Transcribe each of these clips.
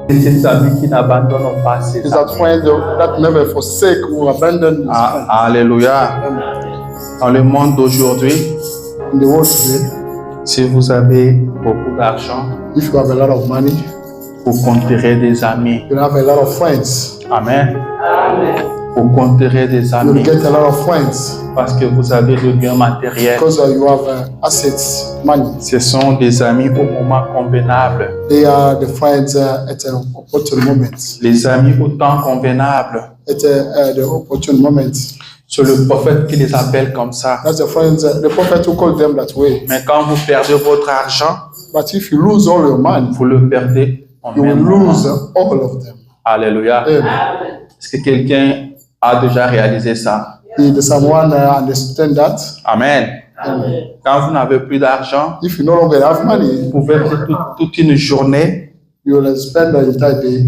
Ces amis qui n'abandonnent pas ses These are amis. friends that never forsake or abandon his friends. Alléluia. Dans le monde d'aujourd'hui, In the world today, si vous avez beaucoup d'argent, if you have a lot of money, vous compterez des amis. you'll have a lot of friends. Amen. Vous compterez des You'll amis get a lot of friends parce que vous avez des biens matériels. because you have assets, money. Ce sont des amis au moment convenable. They are the friends at an opportune moment. Les amis au temps convenable. At the opportune moment. C'est le prophète qui les appelle comme ça. That's the friends, the prophet who called them that way. Mais quand vous perdez votre argent, But if you lose all your money, vous le perdez en you will même moment. lose all of them. Alléluia. Amen. Est-ce que quelqu'un a déjà réalisé ça? Did someone understand that? Amen. Amen. Quand vous n'avez plus d'argent, If you no longer have money, vous pouvez faire toute une journée you will spend the entire day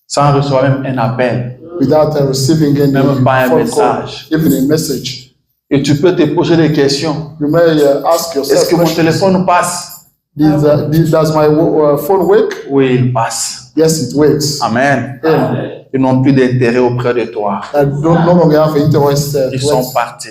sans recevoir même un appel. without receiving any Même pas un phone call, message. even a message. Et tu peux te poser des questions. You may ask yourself, Est-ce que mon téléphone passe? does my phone work? Oui, il passe. Yes, it works. Amen. Amen. Ils n'ont plus d'intérêt auprès de toi. I don't no longer have interest. Ils sont partis.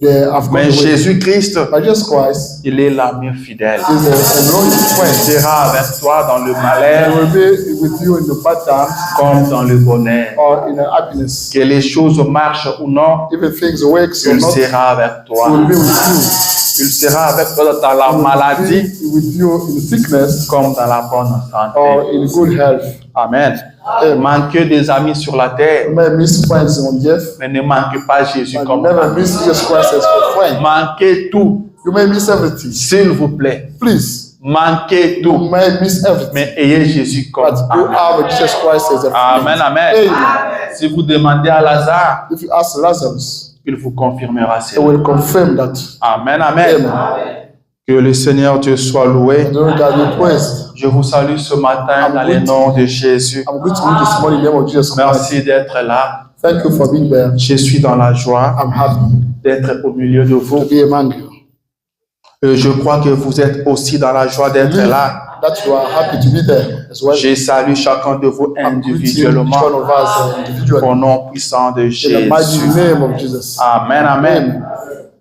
They have gone Mais away. Jésus-Christ, But Jesus Christ il est l'ami fidèle. is a loyal Il friend. sera avec toi dans le He malheur will be with you in the bad times comme dans le bonheur. or in the happiness. Que les choses marchent ou non, Even things work or il not, sera avec he toi. will be with Il sera avec toi dans la you. He maladie will be with you in sickness comme dans la bonne santé. or in good health. Amen. Manquez des amis sur la You terre, may miss friends on earth, mais ne manquez pas Jésus but comme never ami. miss Jesus Christ as your friend. Manquez tout, You may miss everything. s'il vous plaît. Please, Manquez you tout, may miss everything. mais ayez Jésus comme But you ami. have Jesus Christ as a friend. Amen, amen. Amen. Si vous demandez à Lazare, If you ask Lazarus, il vous confirmera he cela. will confirm that. Amen, amen. Amen. Que le Seigneur Dieu soit loué. And the Lord God be praised. Je vous salue ce matin dans le nom de Jésus. I'm going to read this morning in the name of Jesus Christ. Merci d'être là. Thank you for being there. Je suis dans la joie I'm happy d'être au milieu de vous. to be among you. Je crois que vous êtes aussi dans la joie d'être là. That you are happy to be there as well. Je salue chacun de vous I'm greeting each individuellement one of us individually. au nom puissant de In the mighty Jésus. name of Jesus. Amen, amen.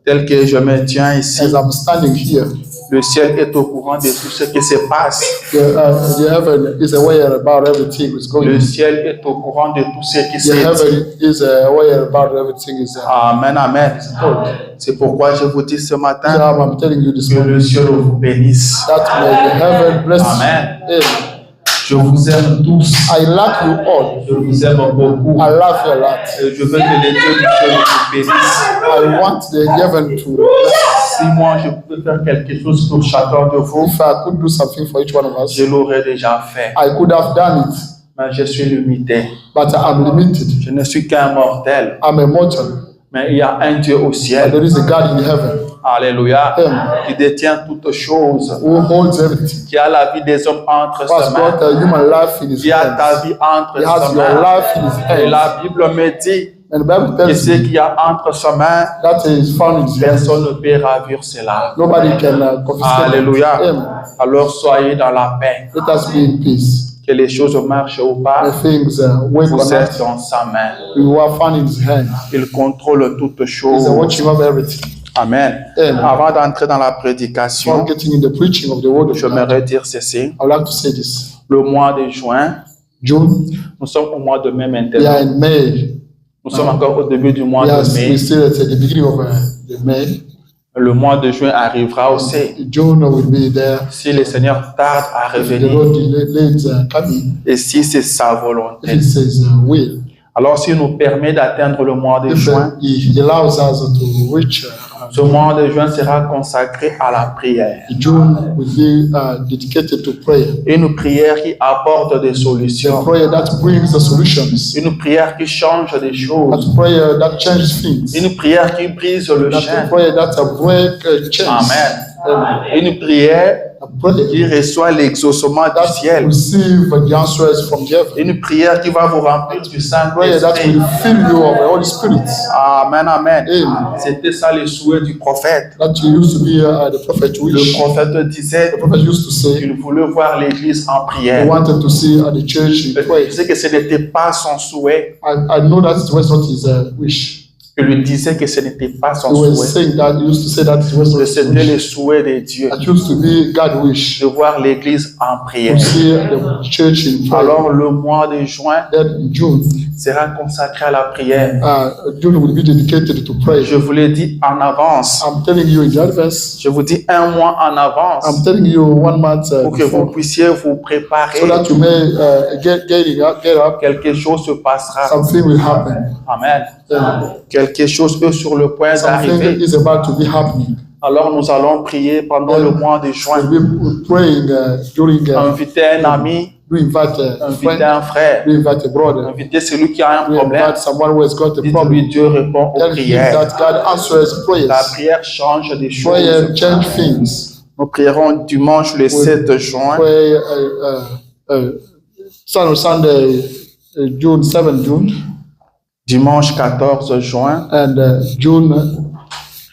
Tel que je me tiens ici, As I'm standing here, le ciel est au courant de tout ce qui se passe. the heaven is aware about everything that's going Le on. ciel est au courant de tout ce qui The se dit. heaven is aware about everything is Amen, amen. C'est pourquoi je vous dis ce matin I'm telling you this que morning le ciel vous bénisse. that may the heaven bless Amen. you. Amen. Je vous aime tous. I like you all. Je vous aime beaucoup. I love you a lot. Et je veux que les dieux du ciel vous bénissent. I want the heaven to. Si moi je pouvais faire quelque chose pour chacun de vous, If I could do something for each one of us, je l'aurais déjà fait. I could have done it, Mais je suis limité. but I'm limited. Je ne suis qu'un mortel. I'm a mortal, Mais il y a un Dieu au but ciel. there is a God in heaven Alléluia. Amen. Qui détient toutes choses. who holds everything. Qui a la vie des hommes entre Who has ses mains. got a human life in his Qui a ta hands. vie entre He has ses your mains. life in his Et hands. la Bible me dit And the Bible que tells ce you qu'il y a entre ses mains, that is found in his hands. personne ne peut ravir cela. Nobody can confiscate it. Alléluia. Amen. Alors soyez dans la paix. Let us be in peace. Que les choses marchent ou The pas, things work or vous êtes not, dans sa main. we are found in his hand. Il contrôle toutes He's choses. the watching of everything. Amen. Amen. Avant d'entrer dans la Before prédication, getting in the preaching of the word of God, j'aimerais dire ceci. I would like to say this. Le mois de juin, June, nous sommes au mois de mai we are maintenant. in May. Nous sommes encore au début du mois Yes, de mai. we're still at the beginning of the May. Le mois de juin arrivera aussi. June will be there. Si le Seigneur tarde à If the revenir Lord delays coming, et si c'est sa if volonté. it says will, Alors s'il nous permet d'atteindre le mois de if juin, He allows us to reach ce mois de juin sera consacré à la prière. June, will be dedicated to prayer. Une prière qui apporte des A solutions. prayer that brings the solutions. Une prière qui change des That choses. prayer that changes things. Une prière qui brise le That chaîne. prayer that break chains. Amen. Amen. Une prière a prayer qui reçoit l'exaucement du that ciel. receive the answers from heaven. Une prière qui va vous remplir du Prayer that Saint-Esprit. will fill you of the Holy Spirit. Amen, amen. Amen. C'était ça le souhait du prophète. That you used to be the prophet Le wish. prophète disait The prophet used to say qu'il voulait voir l'église en he prière. wanted to see the church in Il prayer. disait que ce n'était pas son souhait. I know that it was not his wish. Il lui disait que ce n'était pas son He was souhait. saying that, he used to say that it was not Que his c'était wish. le souhait de Dieu That used to be God's wish de voir l'église en prière. to see the church in prayer. Alors le mois de juin Then in June, sera consacré à la prière. June will be dedicated to prayer. Je vous l'ai dit en avance. I'm telling you in advance. Je vous dis un mois en avance I'm telling you 1 month pour que vous before, puissiez vous préparer. so that you may get up. Quelque chose se passera. Something will happen. Amen. Uh, Quelque chose est sur le point something d'arriver. is about to be happening. Alors nous allons prier pendant le mois de juin. We'll be praying during. Inviter un ami, We invite a inviter friend. un frère, We invite a brother. inviter celui qui a un We problème. invite someone who has got a problem. Dites-lui Dieu répond aux Tell him prières. that God answers La prayers. prière change des Prayer choses. change things. Nous prierons dimanche le 7 juin. Pray Sunday, June 7 June, Dimanche 14 juin. and June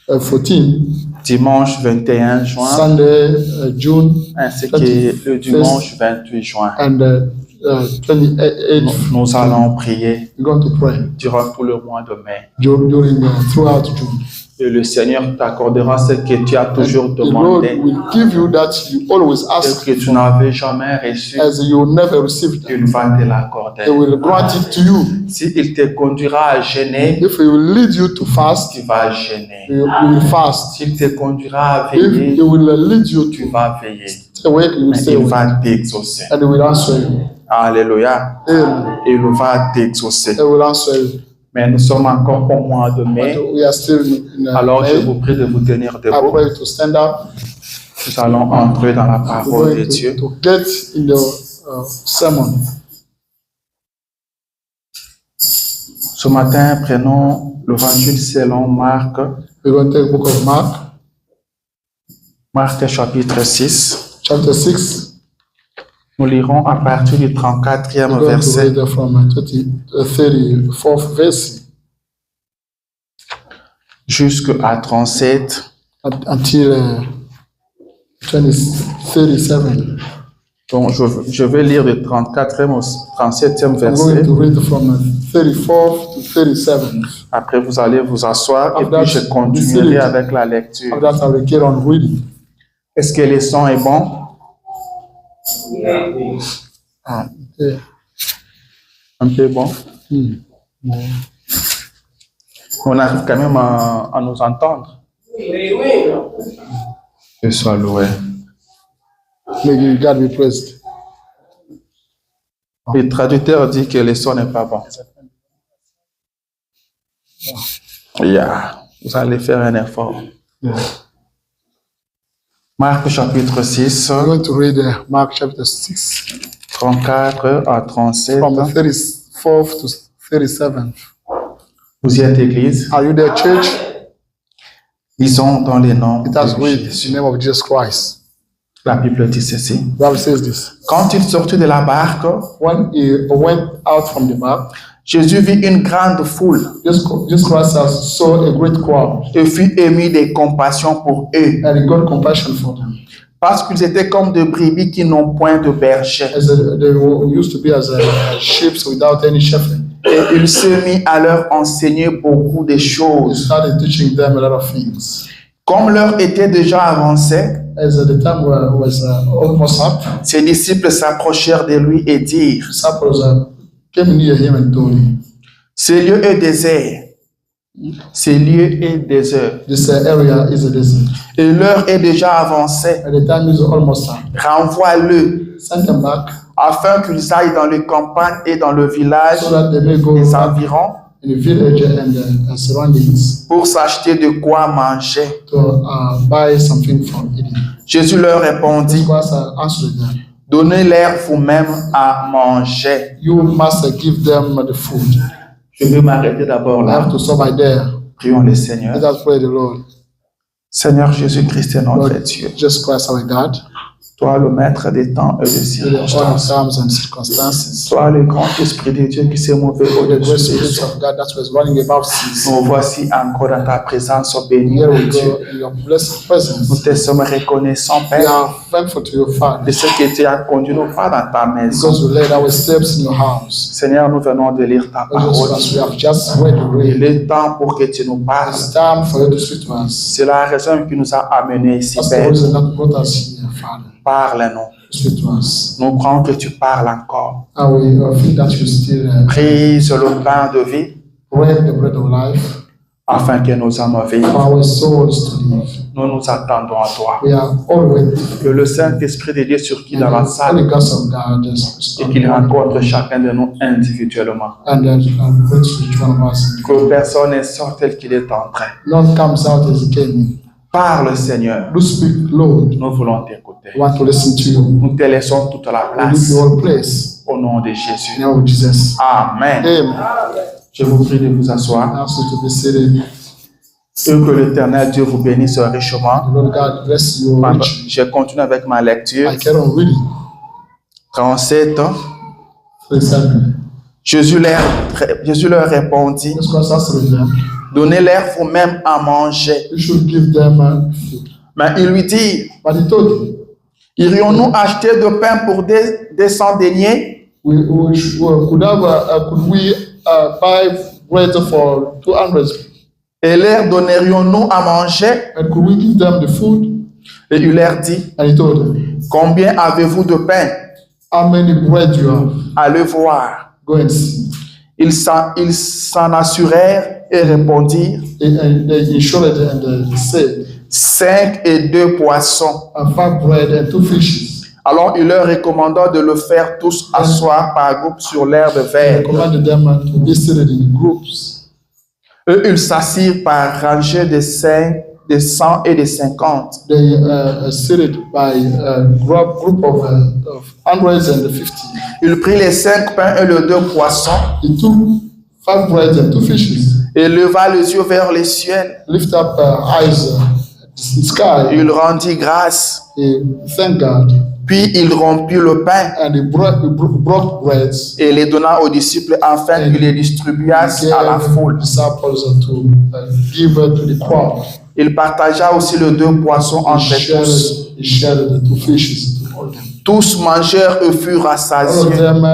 14, Dimanche 21 juin. Sunday, June, Ainsi que le dimanche 28 juin. and 28th. Nous allons prier We're going to pray durant tout le mois de mai. during throughout June. Et le Seigneur t'accordera ce que tu as toujours The Lord demandé will give you that you always et ask que tu n'avais jamais reçu. as you never received them. Il va te l'accorder. He will grant it to you. S'il te conduira à jeûner, If He will lead you to fast, tu vas jeûner. you will fast. S'il te conduira à If veiller, He will lead you tu to vas veiller. stay awake, you will Mais stay il awake, va t'exaucer. and He will answer you. Alléluia. Amen. Il va t'exaucer. He will answer you. Mais nous sommes encore au mois de mai. But we are still in Alors je May. vous prie de vous tenir I debout. pray to stand up. Nous allons entrer dans la We're parole de going Dieu. to get in the sermon. Ce matin, prenons l'évangile selon Marc. We're going to take the book of Mark, Marc chapitre 6. chapter 6. Nous lirons à partir du 34e We're going to verset read from 34th verse jusqu'à 37. until 37. Donc, je vais lire du 34e au 37e I'm going verset. to read from 34th to 37. Après, vous allez vous asseoir et After puis je that, continuerai be avec la lecture. After that, I will get on reading. Est-ce que le son est bon? Ah, Yeah. un peu bon. Hmm. On arrive quand même à nous entendre. Que soit loué. May God be praised. Le traducteur dit que le son n'est pas bon. Yeah. Vous allez faire un effort. Yeah. Marc chapitre 6, I'm going to read Mark chapter 6 34 à 37. from 34th to 37th. Vous y êtes église. Are you there, church? Lisons dans les noms It has de read in Jésus. the name of Jesus Christ. La Bible dit ceci. The Bible says this. Quand il sortit de la barque, When he went out from the map, Jésus vit une grande foule Jesus Christ saw a great crowd, et fut ému de compassion pour eux, and he got compassion for them. parce qu'ils étaient comme des brebis qui n'ont point de berger. As they used to be as sheep without any shepherd. Et il se mit à leur enseigner beaucoup de He choses. started teaching them a lot of things. Comme l'heure était déjà avancée, As the time was almost up, ses disciples s'approchèrent de lui et dirent, disciples came near him and told him, ce lieu est désert. Ce lieu est désert. this area is a desert, Et l'heure est déjà avancée. and the time is almost up. Renvoie-le, Send them back afin qu'ils aillent dans les campagnes et dans le village so that they may go des back environs in the village and surroundings pour s'acheter de quoi manger. to buy something from eating. Jésus leur répondit, Jesus Christ answered them, donnez-leur vous-même à manger. you must give them the food. Je vais m'arrêter d'abord I have là. to stop by there. Prions le Seigneur. Let us pray the Lord. Seigneur Jésus-Christ est notre Lord Dieu. Jesus Christ our God. Toi le maître des temps et des You're the owner of circonstances. times and circumstances. Toi le grand esprit de Dieu qui s'est mouvé You're the great au-dessus des Spirit eaux. of God that was running above seas. Nous voici encore dans ta présence, béni, Here ô we Dieu. go in your blessed Nous presence. te sommes reconnaissants, We Père, are thankful to your de Father ce que tu as conduit nos pas dans ta maison. because we laid our steps in your house. Seigneur, nous venons de lire ta Just parole. as we have just read the Il word, est temps pour que tu nous parles. it's time for you to speak to us. C'est la raison qui nous a amenés ici, That's the Père. reason that brought us here, Father. Parle-nous. Speak to us. Nous croyons que tu parles encore. And we think that you still Prise le pain de vie bread, the bread of life, afin que nos âmes for vivent. our souls to live. Nous nous attendons à toi. We are always Que le Saint-Esprit de Dieu surgit dans la Holy salle Ghost of God just et qu'il rencontre chacun de nous individuellement. and brings to each one of us. Que personne ne sorte tel qu'il est entré. None comes out as he came in. Parle, Seigneur. Do speak, Lord. Nous voulons t'écouter. We want to listen to you. Nous te laissons toute la We give place. you all place. Au nom de In Jésus. the name of Jesus. Amen. Amen. Je vous prie de vous I asseoir. ask you to be seated. Et que l'Éternel Dieu vous bénisse richement. The Lord God bless you richly. Je continue avec ma lecture. I carry on reading. 37. 37. Jésus leur répondit, Let's go answer them. donnez-leur vous-même à manger. You should give them food. Mais il lui dit, But he told him, irions-nous acheter de pain pour des 100 deniers? could we buy bread for 200? Et leur donnerions-nous à manger? And could we give them the food? Et il leur dit, And he told them, combien avez-vous de pain? how many bread you have? Allez voir. Go and see. Ils s'en assurèrent et répondirent, And they insured and they said, 5 et 2 poissons. 5 bread and 2 fishes. Alors il leur recommanda de le faire tous asseoir par groupe sur l'herbe He verte. commanded them to be seated in groups. Eux, ils s'assirent par rangées de 5, de 100 et de 50. They seated by a group of hundreds and 50. Il prit les 5 pains et les 2 poissons He took 5 bread and 2 fishes. et leva les yeux vers le ciel. Lift up eyes in the sky. Il rendit grâce, He thanked God. puis il rompit le pain And he broke bread. et les donna aux disciples afin qu'ils les distribuassent à la Gave foule. disciples to give to the crowd. Il partagea aussi les 2 poissons entre tous. He shared the 2 fishes to all them. Tous mangèrent et furent All of rassasiés. them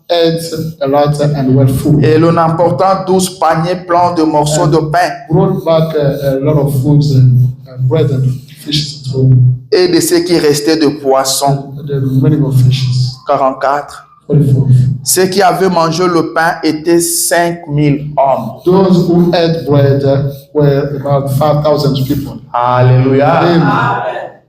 ate a lot and were full. Et l'on emporta 12 paniers pleins de morceaux de pain Brought back a lot of foods and bread and fishes to et de ce qui restait de poissons. the remaining of fishes. 44. 44. Ceux qui avaient mangé le pain étaient 5000 hommes. Those who ate bread were about 5,000 people. Alléluia. Amen.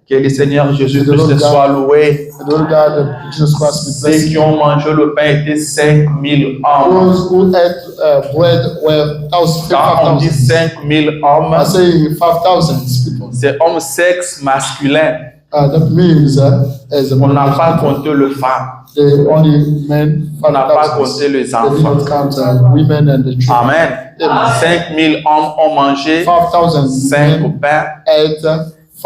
Que le Seigneur Jésus-Christ soit loué. And the Lord God, Jesus Christ, be Ceux blessed. qui ont mangé le pain étaient 5000 hommes. Those who ate bread were Quand on dit 5,000. 5000 hommes, I say 5,000 people. c'est homme sexe masculin. That means as On n'a pas compté les femmes. the only men. On n'a pas 5,000. compté les They did enfants. not count women and the children. Amen. 5000 hommes ont mangé 5,000 5 men pains. ate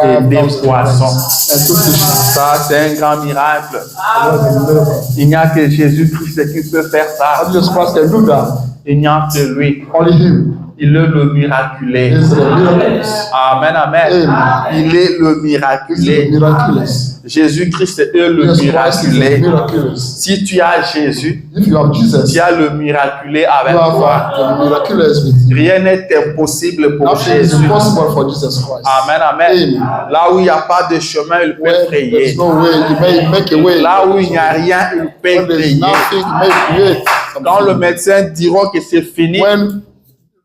Et des 5,000 poissons. and 2 fishes. Ça, c'est un grand miracle. What a miracle. Il n'y a que Jésus-Christ qui peut faire ça. Jesus Christ can do that. Il n'y a que lui. Only Him Il est le miraculé. is the miraculous. Amen, amen. Amen. Il est le He's the miraculé. miraculous. Jésus-Christ est le Jesus Christ is the miraculé. miraculous. Si tu as Jésus, If you have Jesus, tu as le miraculé you avec toi. have the miraculous with you. Rien n'est impossible pour Nothing is Jésus. impossible for Jesus Christ. Amen, amen. Amen. Là où il n'y a pas de chemin, il peut When frayer. there's no way, you may make a way. Là où il n'y a rien, il When peut there's frayer. nothing, you may create Quand le something. médecin dira que c'est fini, When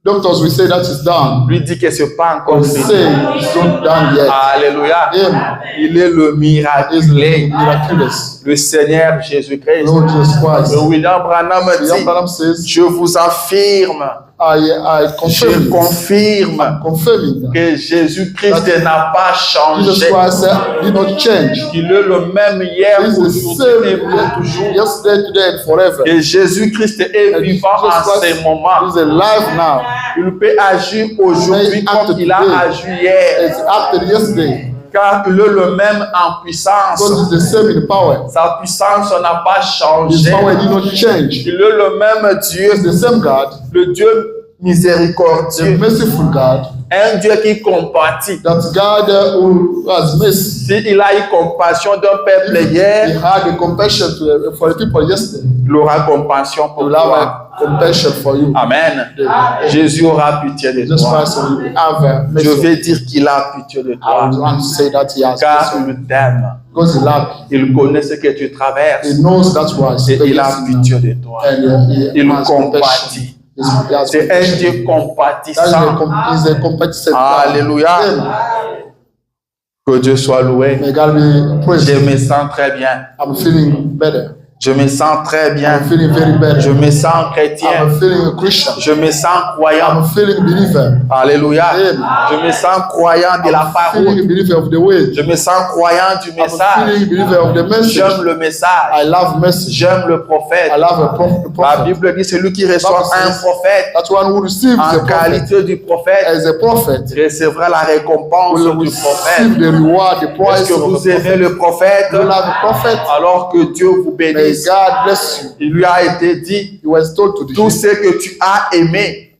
doctors will say that is done, lui dit que ce n'est pas encore or fini. say it's not done yet, Alléluia. Amen. Il est le Is the miraculé. miraculous. Le Seigneur Jésus-Christ. Lord Jesus Christ. Le William Branham William dit, Branham says, je vous affirme, I confirm je it. confirme Confirming that que Jésus-Christ n'a pas Jesus changé. Christ did not change. Il est le même hier, He's the aujourd'hui et same pour toujours. yesterday, today, and forever. Et Jésus-Christ est And vivant Jesus en Christ ces moments. is alive now. Il peut agir aujourd'hui He comme acted il a today. agi hier. It's acted yesterday. car il est le même en puissance. God is the same in power. Sa puissance n'a pas His changé. power did not change. Il est le même Dieu, He's the same God, le Dieu the miséricordieux, merciful God, un Dieu qui compatit. that God who has mercy. S'il a eu compassion d'un peuple He hier, had a compassion for the people yesterday. il aura compassion He pour will have toi. a compassion for you. Amen. Jésus aura pitié de Jesus toi. Christ will have Je mercy. vais dire qu'il a pitié de I toi, want to say that he has car mercy il t'aime. because he loves you. Il connaît ce que tu traverses He knows that's why he's et il a experiencing pitié now. de toi. And Il has compassion. compatit. He has C'est un compassion. Dieu That is compatissant. he's a compassionate God. Alléluia. Amen. Que Dieu soit loué. May God be praised. Je me sens très bien. I'm feeling better. Je me sens très bien. I'm feeling very better. Je me sens chrétien. I'm feeling a Christian. Je me sens croyant. I'm feeling believer. Alléluia. Amen. Je me sens croyant de la I'm parole. feeling a believer of the way. Je me sens croyant du I'm message. feeling a believer of the message. J'aime le message. I love message. J'aime le prophète. I love a La prophet. Bible dit celui qui reçoit un prophète That one who receives the en prophet qualité du prophète as a prophet recevra la récompense will du receive prophète. the reward, the price Est-ce que of vous the aimez prophet. le prophète? You love a prophet. Alors que Dieu vous May bénisse. God bless you. Il lui a été dit, He was told to the tous ceux que tu as aimés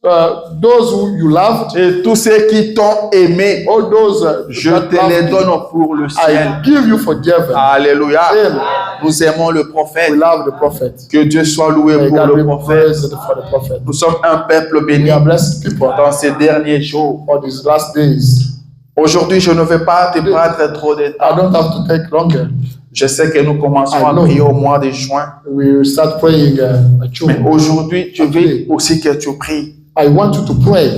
those who you loved, et tous ceux qui t'ont aimé, all those je that te love les me, donne pour le ciel. I give you for heaven. Alléluia. Amen. Nous aimons le prophète. We love the prophet. Que Dieu soit loué May pour God le be prophète. praised for the prophet. Nous sommes un peuple béni We are blessed people dans ces derniers jours. for these last days. Aujourd'hui, je ne vais pas te prendre trop de I temps. don't have to take longer. Je sais que nous commençons à I know. prier au mois de juin. We will start praying a Mais tune. aujourd'hui, je veux aussi que tu pries. I want you to pray.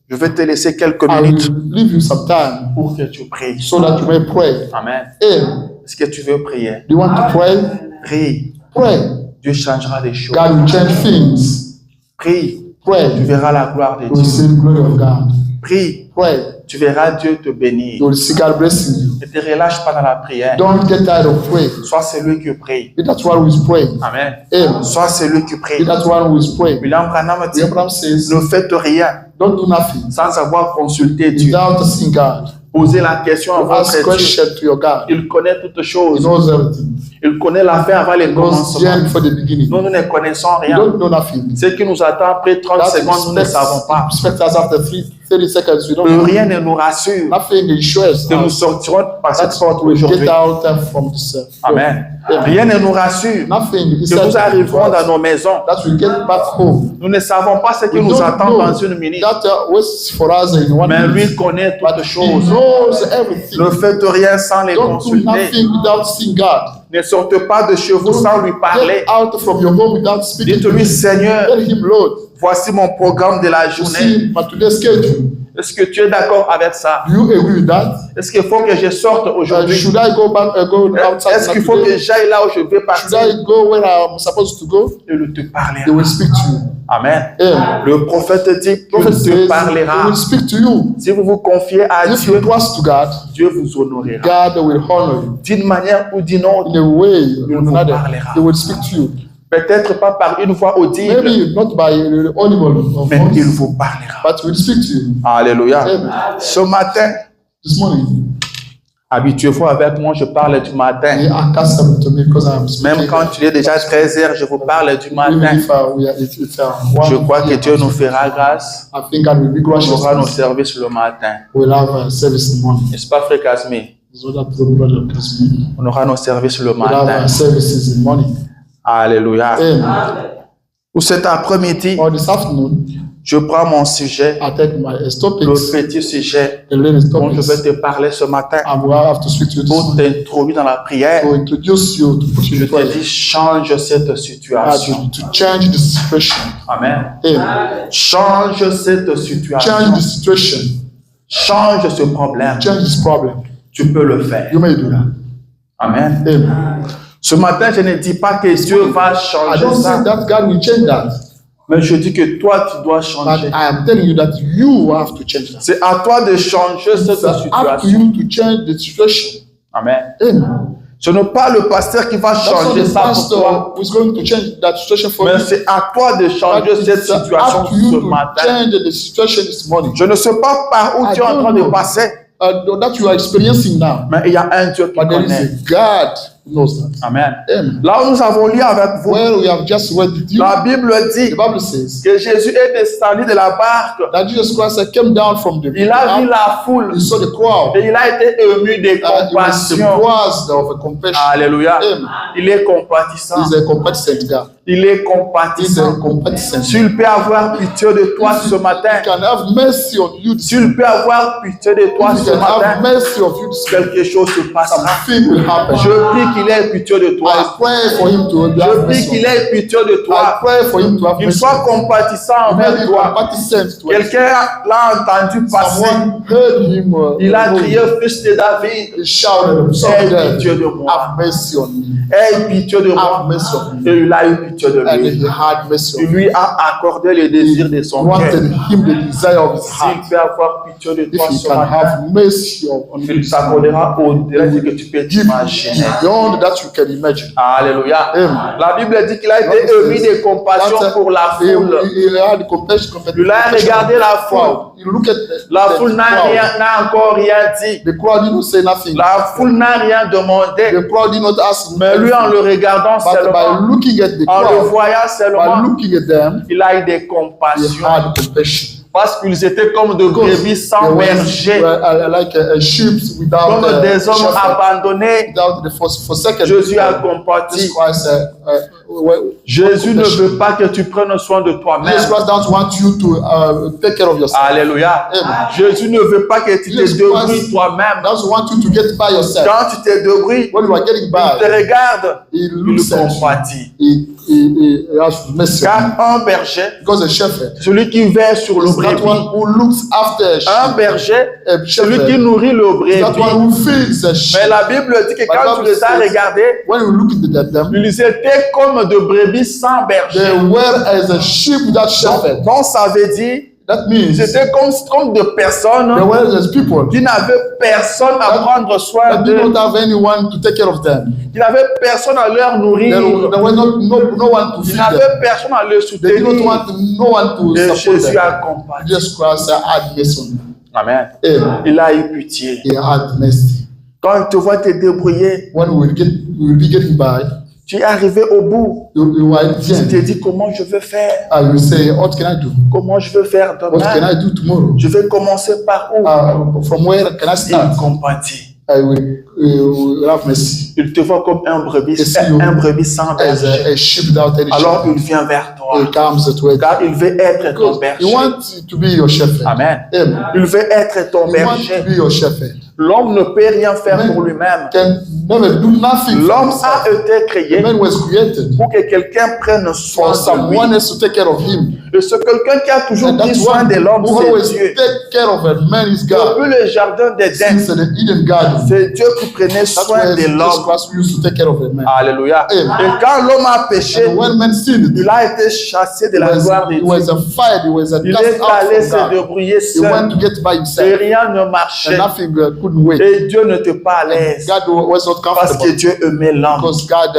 Je vais te laisser quelques I minutes will leave you some time pour que tu pries. so that you may pray. Amen. Amen. Est-ce que tu veux prier? Do you want to pray? Prie. Pray. Dieu changera les choses. God will change things. Prie. Tu Pray. verras la gloire de You will Dieu. see the glory of God. Prie. Pray. Tu verras Dieu te bénir. You will see God blessing you. Ne te relâche pas dans la prière. Don't get tired of praying. Sois celui qui prie. Be that one who is praying. Amen. Amen. Sois celui qui Be prie. that one who is praying. William Branham dit, Abraham says, ne faites rien don't do nothing sans avoir consulté Dieu. without seeing God. Posez la question à Ask votre Dieu. question to your God. Il connaît toutes He choses. knows everything. Il connaît la fin avant les He knows the commencements. end before the beginning. Nous, nous ne connaissons You rien. don't know nothing. Ce qui nous attend après 30 secondes, nous ne savons pas. Expect us after 30 seconds. We don't know. Rien ne nous rassure Nothing assures que nous us. sortirons par cette That's porte what we aujourd'hui. get out from this. Amen. Rien ne nous rassure Nothing is que nous arriverons dans nos maisons. that we get back home. Nous ne savons pas ce qui We nous don't attend know dans une minute. that waits for us in one Mais lui minute. connaît But toutes he choses. knows everything. Ne faites rien sans les Don't do consulter. nothing without seeing God. Ne sortez pas de chez vous sans lui parler. Get out from your home without speaking to Dites-lui, him. Seigneur, Tell him, Lord, voici mon programme de la you journée. see my today's schedule. Est-ce que tu es d'accord avec ça? Do you agree with that? Est-ce qu'il faut que je sorte aujourd'hui? Should I go back? Go outside? Est-ce qu'il faut que today? j'aille là où je vais Should partir? I go where I'm supposed to go? Il te parlera. They will speak to you. Amen. Amen. Le prophète dit Prophet qu'il says te he parlera. will speak to you. Si vous vous confiez à If Dieu, you trust to God, Dieu vous honorera. God will honor you. D'une manière ou d'une autre, In a way Il or vous another, parlera. He will speak to you. peut-être pas par une voix audible, Maybe not by audible mais il voice, vous parlera. but He will speak to you. Alléluia. Amen. Ce matin, This morning, habituez-vous avec moi, je parle du matin. they are accustomed to me because I'm speaking. Même quand il est déjà 13 heures, je vous parle du Even matin. if it's Je crois que Dieu nous fera grâce. I think God will be On gracious. aura nos services le matin. We'll have a service in the morning. N'est-ce pas, Frère Casimir? It's what that the brother tells me. On aura nos services le We'll have matin. services in the morning. Alléluia. Amen. Pour cet après-midi, Or this afternoon, je prends mon sujet, I take my le topics, petit sujet the latest dont je topics, vais te parler ce matin and we'll have to speak to you this pour morning. t'introduire dans la prière. To introduce you, to put you Je in te prayer, dis, change cette situation. to change the situation. Amen. Amen. Change cette situation. Change the situation. Change ce problème. Change this problem. Tu peux le faire. You may do that. Amen. Amen. Ce matin, je ne dis pas que Dieu va I changer don't ça, say that God will change that, mais je dis que toi, tu dois but changer. I am telling you that you have to change that. C'est à toi de changer cette It's up to situation. you to change the situation. Amen. Amen. Ce n'est pas le pasteur qui va That's not changer the ça pour toi, pastor who is going to change that situation for mais you. c'est à toi de But changer cette it's up situation to ce you to matin. change the situation this morning. Je ne sais pas par où I tu es en don't train de know. passer, that you are experiencing now. Mais il y a un Dieu qui But there is a connaît. God who knows that. Amen. Amen. Là où nous avons lu avec vous, Well, we have just read with you. la Bible dit The Bible says que Jésus est descendu de la barque. that Jesus Christ came down from the Il a vu la foule He saw the crowd. et il a été ému de He was compassion. surprised of a compassion. Alléluia. Amen. Il est compatissant. He's a compassionate God. Il est He's a compatissant. compassionate. S'il peut avoir pitié de toi ce matin, He can have mercy on you. s'il peut avoir pitié de toi He ce can have matin, mercy of you. quelque chose se passera. Something will happen. Je prie qu'il ait pitié de I toi. pray for him to Je have prie mercy. qu'il ait pitié de I toi. pray for him to have Qu'il mercy. soit compatissant May envers be toi. compassionate to us. Quelqu'un l'a entendu passer. Someone heard him. Il a crié, fils de David, He shouted, "Son of aie David, pitié de moi. have mercy on me. Aie pitié de Have moi. mercy on me." Et il a eu pitié de And lui. he had mercy Il on me. lui a accordé le désir de He son cœur. wanted him the desire of his S'il heart. peut avoir pitié de If toi he ce can matin, have mercy on il you, t'accordera au-delà de ce que tu peux give t'imaginer. beyond that you can imagine. Alléluia. Amen. La Bible dit qu'il a été ému de compassion pour la He foule. had compassion. Il a regardé la foule. You look at the La foule n'a crowd. encore rien dit. The crowd did not say nothing. La foule n'a rien demandé. The crowd did not ask Mais lui, en le regardant but by seulement, looking at the en le crowd, voyant by seulement, looking at them, il a eu des he compassions. had compassion. Parce qu'ils étaient comme de brebis sans berger, Like a sheep without comme des hommes shepherd, abandonnés. without the forsaken. Jésus a compati. Jesus Christ, Jésus ne veut pas que tu prennes soin de toi-même. Jesus Christ don't want you to take care of yourself. Alléluia. Amen. Jésus ne veut pas que tu te Jesus débrouilles Christ toi-même. doesn't want you to get by yourself. Quand tu te débrouilles, When you are getting il te by, regarde, he il looks at you. compatit. He has mercy. Car un berger, Because a shepherd celui qui veille sur le is that brebis, one who looks after a un sheep. berger, A celui qui shepherd nourrit le is that brebis. one who feeds a sheep. Mais la Bible dit que quand tu les as regardés, When you look at them, ils étaient comme de brebis sans berger. they were as a sheep without shepherd. Donc ça veut dire, That means c'était comme de personnes they were as people qui n'avaient personne à prendre soin that did d'eux, not have anyone to take care of them. qui n'avaient personne à leur nourrir, There were no one to qui feed them. n'avaient personne à leur They did not soutenir. want no one to Et support Jésus them. a compassion. Jesus Christ had mercy on them. Amen. Amen. Il a eu pitié. He had mercy. Quand il te voit te débrouiller, When we will be getting by, tu es arrivé au bout. you are Tu te there. dis comment je vais faire, You say, what can I do? comment je vais faire What can demain. I do tomorrow? Je vais commencer par où? From where can I Il start? compatit. I will have mercy. Il te voit comme un brebis sans As berger. a sheep without any Alors shepherd. il vient vers toi. He comes to it. Car il veut être ton Because he berger. wants to be your shepherd. Amen. Amen. Il veut être ton He wants to berger. be your shepherd. L'homme ne peut rien faire Amen. pour lui-même. Can never do nothing. for L'homme himself. a été The créé man was created pour que quelqu'un prenne soin for de lui. someone else to take care of him. Et c'est quelqu'un qui a toujours And pris that's soin one de l'homme, who c'est always Dieu. take care of a man is God. Depuis le jardin d'Éden, Since the Eden garden, c'est Dieu qui prenait that's soin where de Jesus l'homme. Christ used to take care of a man. Alléluia. Amen. Et quand l'homme a péché, And when man sinned, il a été chassé de la gloire de he Dieu. was a fire, he was a Il cast est out allé from se God. débrouiller He went seul. to get by Et himself, rien ne marchait. and nothing couldn't wait. Et Dieu n'était pas à l'aise. God was not Parce que comfortable Dieu aimait l'homme. because God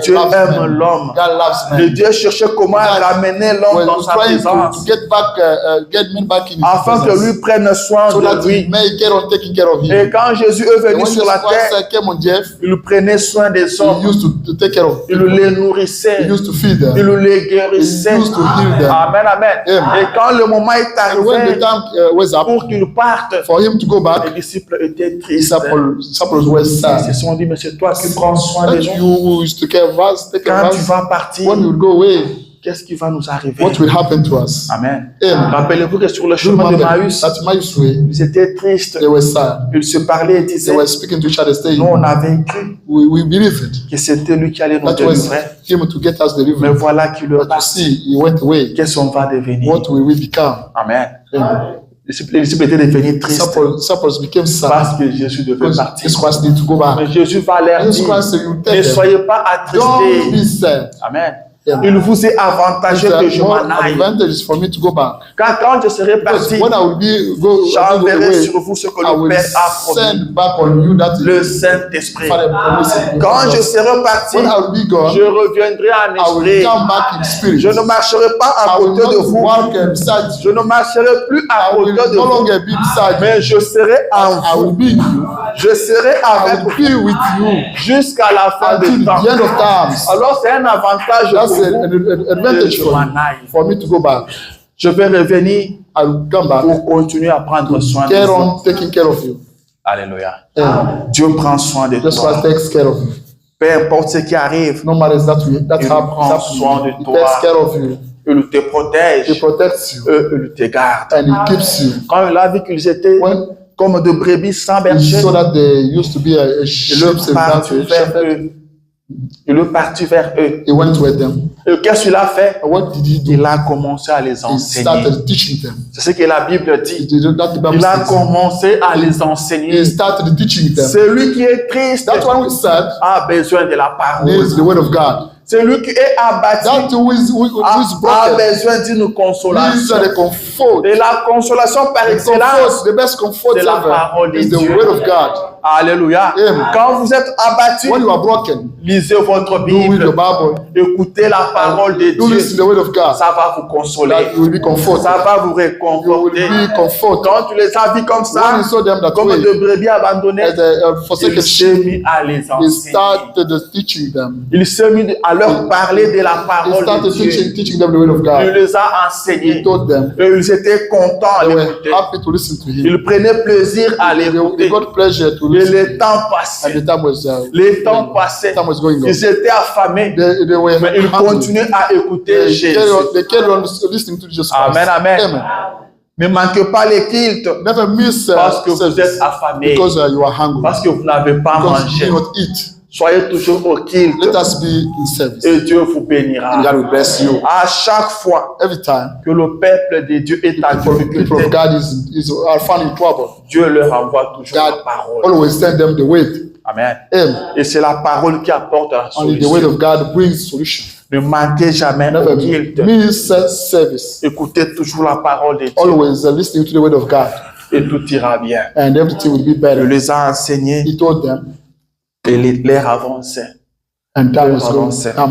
Dieu loves aime man. l'homme. God loves Et man. Dieu cherchait comment ramener l'homme dans Was sa trying présence. to get back, get men back in his Afin que presence, lui prenne soin so de that he lui. may get on taking care of him. Et quand Jésus est And venu when sur Jesus la terre, Christ came on earth, il prenait soin des he hommes. used to take care of Il people. les nourrissait. He used to feed them. Il les guérissait. He used to heal them. Amen, amen. Amen. Et quand le moment est And when the arrivé time was up pour qu'il parte, for him to go les back, disciples étaient tristes. disciples were Ils se sad. sont dit, mais c'est toi qui prends soin And des gens. you who used to care of us, take care Quand of tu us, vas partir, when you go away, qu'est-ce qui va nous arriver? what will happen to us? Amen. Amen. Rappelez-vous que sur le You chemin de remember Maüs, that Emmaus way, ils étaient tristes. they were sad. Ils se parlaient et They disaient, were speaking to each other, saying, nous on avait cru we believe it. que c'était lui qui allait nous That was délivrer. him to get us Mais delivered. voilà qu'il le But you passe. see, he went away. Qu'est-ce qu'on va devenir? What will we become? Amen. Amen. Les disciples étaient devenus tristes Disciples became sad parce que Jésus devait because partir. Jesus Christ need to go back. Mais Jésus va leur Jesus dire, Christ said, you ne tell them, soyez pas don't be attristés. sad. Amen. Il vous est avantageux que It's je more m'en aille. advantageous for me to go back. Car quand je serai Because parti, when I will be go j'enverrai away, sur vous ce que I le will Père a promis, send back on you that le Saint-Esprit. Father promised. Quand je serai parti, When I will be gone, je reviendrai en I will esprit. come back in spirit. Je ne marcherai pas à I will côté de not vous. walk beside Je you. ne marcherai plus à I will côté de no vous. longer be beside you. Mais je serai en I will vous. be in you. Je serai I avec will vous be with you jusqu'à la fin until du temps. the end of times. Alors c'est un avantage That's pour an vous. advantage Je for m'en me, aille. for me to go back. Je vais revenir I will come back pour continuer à prendre soin de care vous. on taking care of you. Alléluia. And Dieu prend soin de just toi. Christ takes care of you. Peu importe ce qui arrive, No matter that Il prend soin de happening, he toi. takes care of you. il te protège, He protects you il te garde. and he keeps you. Quand il a vu qu'ils étaient When comme de brebis sans he berger, saw that there used to be a il sheep est parti without a vers shepherd, eux. Il est parti vers eux. he went with them. Et qu'est-ce qu'il a fait? And what did he do? Il a commencé à les He enseigner. started teaching them. C'est ce que la Bible dit. That the Bible Il a says. commencé à les enseigner. He started teaching them. Celui qui est triste That's why we said a besoin de la parole. needs the word of God. Celui qui est abattu That who is a broken besoin d'une needs consolation. the comfort. Et la consolation par The excellence, comfort, the best comfort c'est la parole ever de is the Dieu. word of God. Alléluia. Amen. Quand vous êtes abattu, When you are broken, lisez votre you read Bible, the Bible, écoutez la parole de you listen to Dieu. the word of God. Ça va vous consoler. That you will be comforted. Ça va vous You will réconforter. be comforted. Quand tu les as vus comme When ça, you saw them that comme way, de brebis abandonnées, as a forsaken il s'est sheep, mis à les he enseigner. started teaching them. Il s'est mis à leur parler de la He parole de started Dieu. teaching them the word of Il God. les a He enseignés. taught them. Et ils étaient contents à They were l'écouter. happy to listen to him. Ils prenaient plaisir à They l'écouter. got pleasure to Et listen. le temps And passait. the time was Le temps passait. time was going on. Ils étaient affamés. They were Mais ils hungry. continuaient à écouter Jésus. They carried on listening to Jesus Christ. Amen, amen. Ne manquez pas les cultes Never miss parce que vous service êtes affamés, because you are hungry. parce que vous n'avez pas Because mangé. you do not eat. Soyez toujours au culte Let us be in service. et Dieu vous And bénira. God will bless you. À chaque fois Every time que le peuple de Dieu est en people of difficulté, God are found in trouble, Dieu leur envoie toujours God la parole. always send them the way. Amen. Amen. Et c'est la parole qui apporte la Only the word solution. of God brings solution. Ne manquez jamais Never au culte. miss service. Écoutez toujours la parole de Dieu Always listening to the word of God, et tout ira bien. and everything will be Il better. les a enseignés He told them, et l'air avançait. and time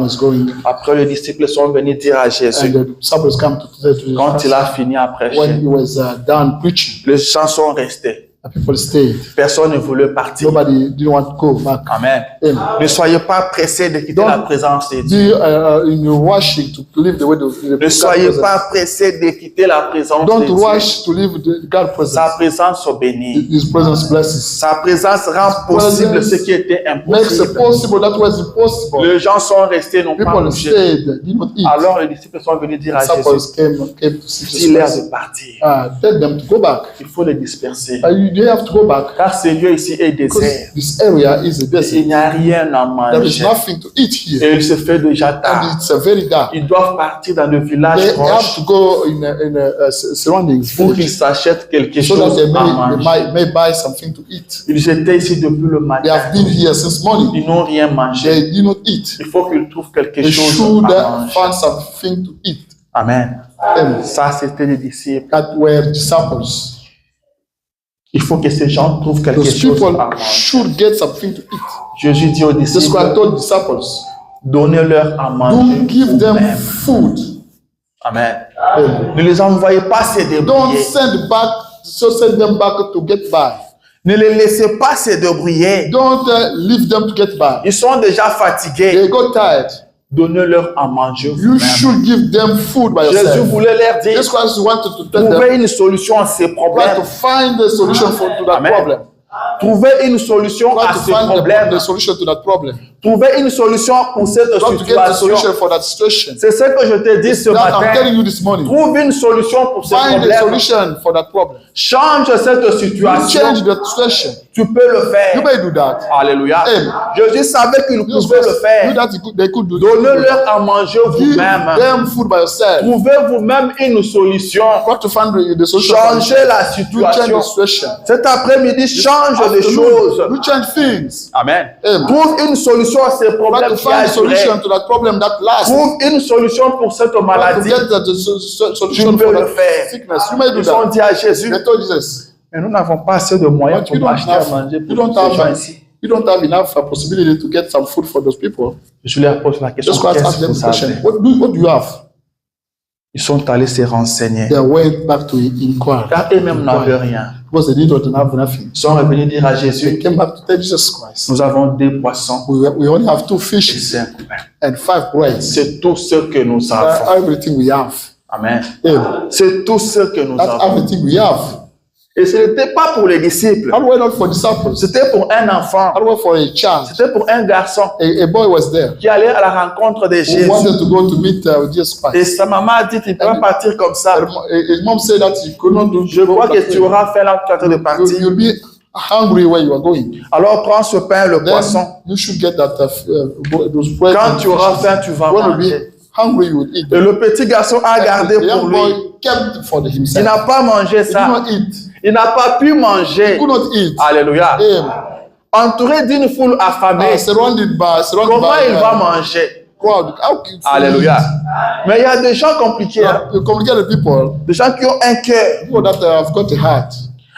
was going. Après, les disciples sont venus dire à Jésus, And the disciples come to say to quand il Jesus, a fini à prêcher, when he was done preaching, les gens sont restés. the people stayed. Personne ne voulait partir. Nobody didn't want to go back. Amen. Amen. Ne soyez pas pressés de quitter Donc, la présence de Dieu. Be in your rushing to leave the way of the Ne soyez pas pressés de quitter la présence de Don't Dieu. rush to leave the God Sa presence. présence au bénit. His presence blesses. Sa présence rend possible ce qui était Makes it impossible. possible that was impossible. Les gens sont restés, n'ont pas People bougé. stayed, did not eat. Alors les disciples sont venus dire à Jésus, Disciples came to see s'il est Jesus. de partir, Tell them to go back. il faut les disperser. You have to go back Car ce lieu ici est because désert. this area is a Il desert. n'y a rien à There is manger. nothing to eat here, Et il se fait déjà and tard. it's very dark. Ils doivent partir dans le village They have proche to go in surroundings pour qu'ils village s'achètent quelque so that chose they à manger. may buy something to eat. Ils étaient ici depuis le They matin. have been here since morning. Ils n'ont rien mangé. They did not eat. Il faut qu'ils trouvent quelque They chose should à manger. find something to eat. Amen. Amen. Ça, c'était les disciples. That were disciples. Il faut que ces gens trouvent quelque Those chose people à manger. should get something to eat. Jésus dit aux This disciples, Christ told disciples, donnez-leur à manger. don't give them vous-même. food. Amen. Amen. Ne les envoyez pas se Don't débrouiller. send them back to get by. Ne les laissez pas se débrouiller. Don't leave them to get by. Ils sont déjà fatigués. They got tired. Donnez-leur à manger. You vous-même. should give them food by Jésus yourself. voulait leur dire, Jesus Christ wanted to tell them, trouvez une solution à ces try problèmes. to find a solution to that Amen. problem. Trouvez une solution Try à to ces find problèmes. the solution to that problem. Trouvez une solution pour cette Try to get the situation. solution for that situation. C'est ce que je te dis ce That I'm matin. telling you this morning. Trouve une solution pour ce Find a problème. solution for that problem. Change cette You situation. change the situation. Tu peux le You faire. may do that. Alléluia. Amen. Jésus savait qu'il Jesus pouvait Christ le faire. knew that they could do that. Donnez-leur à manger Give vous-même. them food by yourself. Trouvez vous-même une solution. Try to find the solution. Changez la You change the situation. situation. Cet après-midi, change des choses. You change things. Amen. Amen. Trouve une solution à ces You have problèmes to qui find a a solution duré. to that problem that lasts. Trouve une solution pour cette You have to maladie. get that solution peux for le that faire. sickness. You may do Ils ont that. dit à Jésus, They told Jesus, mais nous n'avons pas assez de moyens but you pour don't acheter à have, manger you pour don't ces gens have, ici. you don't have enough possibility to get some food for those people. Je leur pose la question, Just go and qu'est-ce ask que them vous the question. savez? What do you have? Ils sont allés se renseigner. They went back to inquire. Car eux-mêmes n'avaient rien. Because they didn't have nothing. Ils sont revenus dire à They Jésus, came back to tell Jesus Christ. nous avons 2 poissons We only have 2 et fishes 5 pains. and 5 breads. C'est tout ce que nous avons. Everything we have. Amen. Amen. C'est tout ce que nous That's avons. everything we have. Et ce n'était pas pour les disciples. How were not for disciples? C'était pour un enfant. How were for a child? C'était pour un garçon A boy was there qui allait à la rencontre de who Jésus. wanted to go to meet Jesus Et Christ. sa maman a dit, tu peux pas partir comme ça. His mom said that he could not do. Je crois que tu auras fait là, tu es en train de partir. You'll be hungry where you are going. Alors prends ce pain, le poisson. Then you should get that those bread. Quand and tu auras fishes. faim, tu vas When you manger. be hungry, you will eat. Et le petit garçon a gardé The pour young lui. boy kept for Il himself. n'a pas mangé He did ça. not eat. Il n'a pas pu He manger. could not eat. Alléluia. Amen. Entouré d'une foule affamée, Surrounded comment il va by manger? crowd. How can you Alléluia. Mais il y a des gens compliqués, hein. You communicate with people, Des gens qui ont un cœur. people that have got a heart.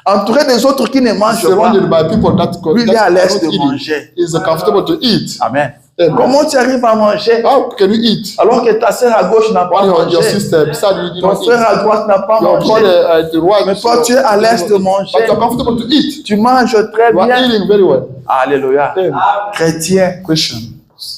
Entouré des autres qui ne mangent pas. Surrounded by people that Lui, il est à l'aise cannot de eat. manger. Is comfortable to eat. Amen. Amen. Comment tu arrives à manger How can you eat? alors que ta sœur à gauche n'a pas When your mangé? sister beside you did Ton not frère eat. à droite n'a pas Your mangé. brother at the right. Mais toi, tu es à l'aise de manger. But you're comfortable to eat. Tu manges très You are bien. eating very well. Alléluia. Amen. Chrétiens, Christian,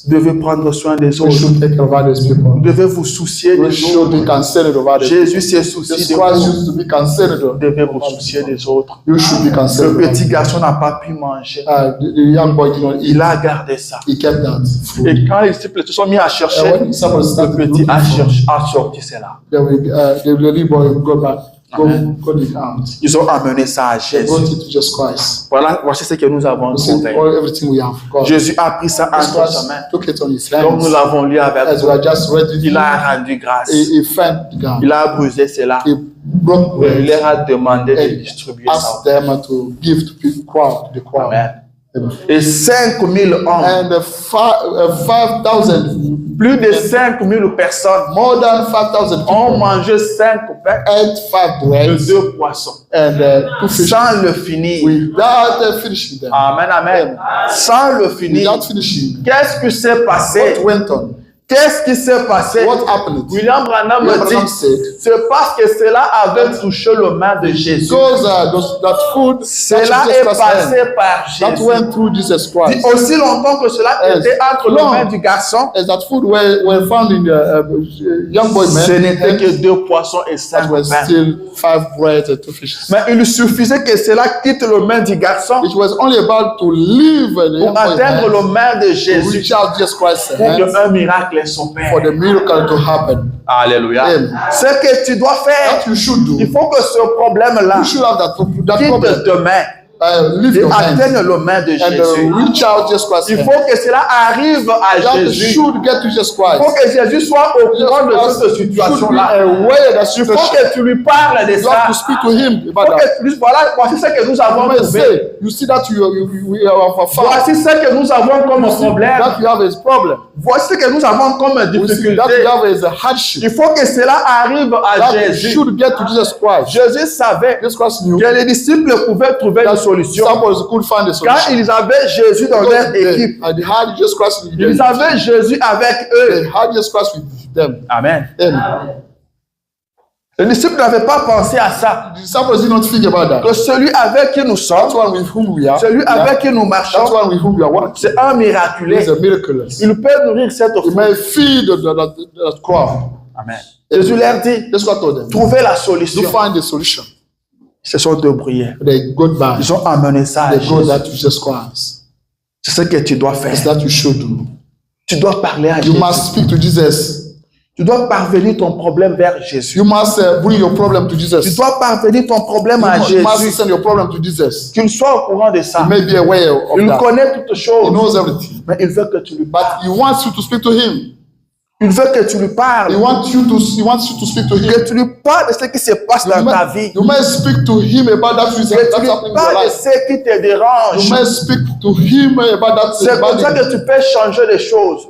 devez prendre soin des we autres. should take care of others people. Vous devez vous soucier We des should be autres. considerate of others. Jésus s'est soucié Jesus de Christ vous. used to be considerate. Vous devez vous soucier des autres. You should be Le considerate. petit garçon n'a pas pu manger. The young boy did not eat. Il a gardé ça. He kept that food. Et quand les disciples se sont mis à chercher, When someone le started petit looking a for, sorti cela. the little boy go back, got it out. Ils ont amené ça à They Jésus. brought it to Jesus Christ. Voilà, voici ce que nous avons We see trouvé. everything we have got. Jésus a pris ça Jesus entre sa Christ main. took it on his Comme nous hands. l'avons lu avec As we vous. are just read it, Il a rendu grâce. he thanked God. Il a brûlé cela. He broke Et il bread leur a demandé de and distribuer ça. asked them to give to the crowd. Amen. Amen. Et 5000 hommes, And 5,000, plus de 5000 personnes more than 5,000 ont people mangé 5 pains ate 5 et breads 2 poissons. and 2 fish Sans le finir. without finishing them. Amen, amen. Sans le finir. Without finishing. Qu'est-ce qui s'est What passé? went on? Qu'est-ce qui s'est passé? What happened? William Branham William me Branham dit, said, c'est parce que cela avait touché le main de Jésus. because that food Cela touched est Jesus' passé hand, par that Jésus. went through Jesus Dit Christ. aussi longtemps que cela Yes. était entre les Long. mains du garçon, As that food were found in the young boy ce man, n'était que 2 poissons et 5 that was pains. still 5 breads and 2 fishes. Mais il suffisait que cela quitte les mains du garçon It was only about to leave the young pour boy's atteindre les hand, mains de to Jésus reach out Jesus Christ's pour hands, qu'un miracle s'opère. for the miracle to happen. Alléluia. Amen. Ce que tu dois faire, That you should do. il faut que ce problème-là You should have that quitte problem. tes mains Leave et your hands atteigne les mains de and Jésus. reach out Jesus Christ's Il hand. faut que cela arrive à You Jésus. should get to Jesus Il faut Christ. que Jésus soit au courant de cette Should be situation-là. aware of that Il faut situation. que tu lui parles de You ça. have to speak to him Il about faut that. que tu lui voilà, voici ce que nous avons You may trouvé. say, you see that we are found, Voici ce que nous avons comme problème. that you have a problem. Voici ce que nous avons comme We see that you difficulté. have is a hardship. Il faut que cela arrive à That Jésus. should get to Jesus Christ. Jésus savait Jesus Christ knew que les disciples pouvaient trouver une that solution disciples could find a quand solution. ils avaient Jésus dans leur équipe. And they had Jesus Christ with Ils them. avaient Jésus avec They eux. had Jesus Christ with them. Amen. Amen. Les disciples n'avaient pas pensé à ça. The disciples did not think about that. Que celui avec qui nous That sommes, one with whom we are, celui avec qui nous that marchons, one with whom we are walking, c'est un miraculé. is a miraculous. Il peut nourrir cette He foule. may feed the crowd. Amen. Jésus leur dit, That's what I told them. trouvez la You solution. find the solution. Ils se sont débrouillés. They go back. Ils ont amené ça à They go Jésus. that to Jesus Christ. C'est ce que tu dois faire. It's that you should do. Tu dois parler à You Jésus. must speak to Jesus. Tu dois parvenir ton problème vers Jésus. You must bring your problem to Jesus. Tu dois parvenir ton problème à You must Jésus. send your problem to Jesus. Qu'il soit au courant de ça. You may be aware of Il that. connaît toutes He choses. knows everything. Mais il veut que tu lui parles. But he wants you to speak to him. Il veut que tu lui parles. He wants you to speak to him. Que tu lui parles de ce qui se passe dans ta vie. You may speak to him about that reason Que tu that's lui happening in your parles de life. ce qui te dérange. You may speak to him about that C'est comme ça que tu peux changer les choses.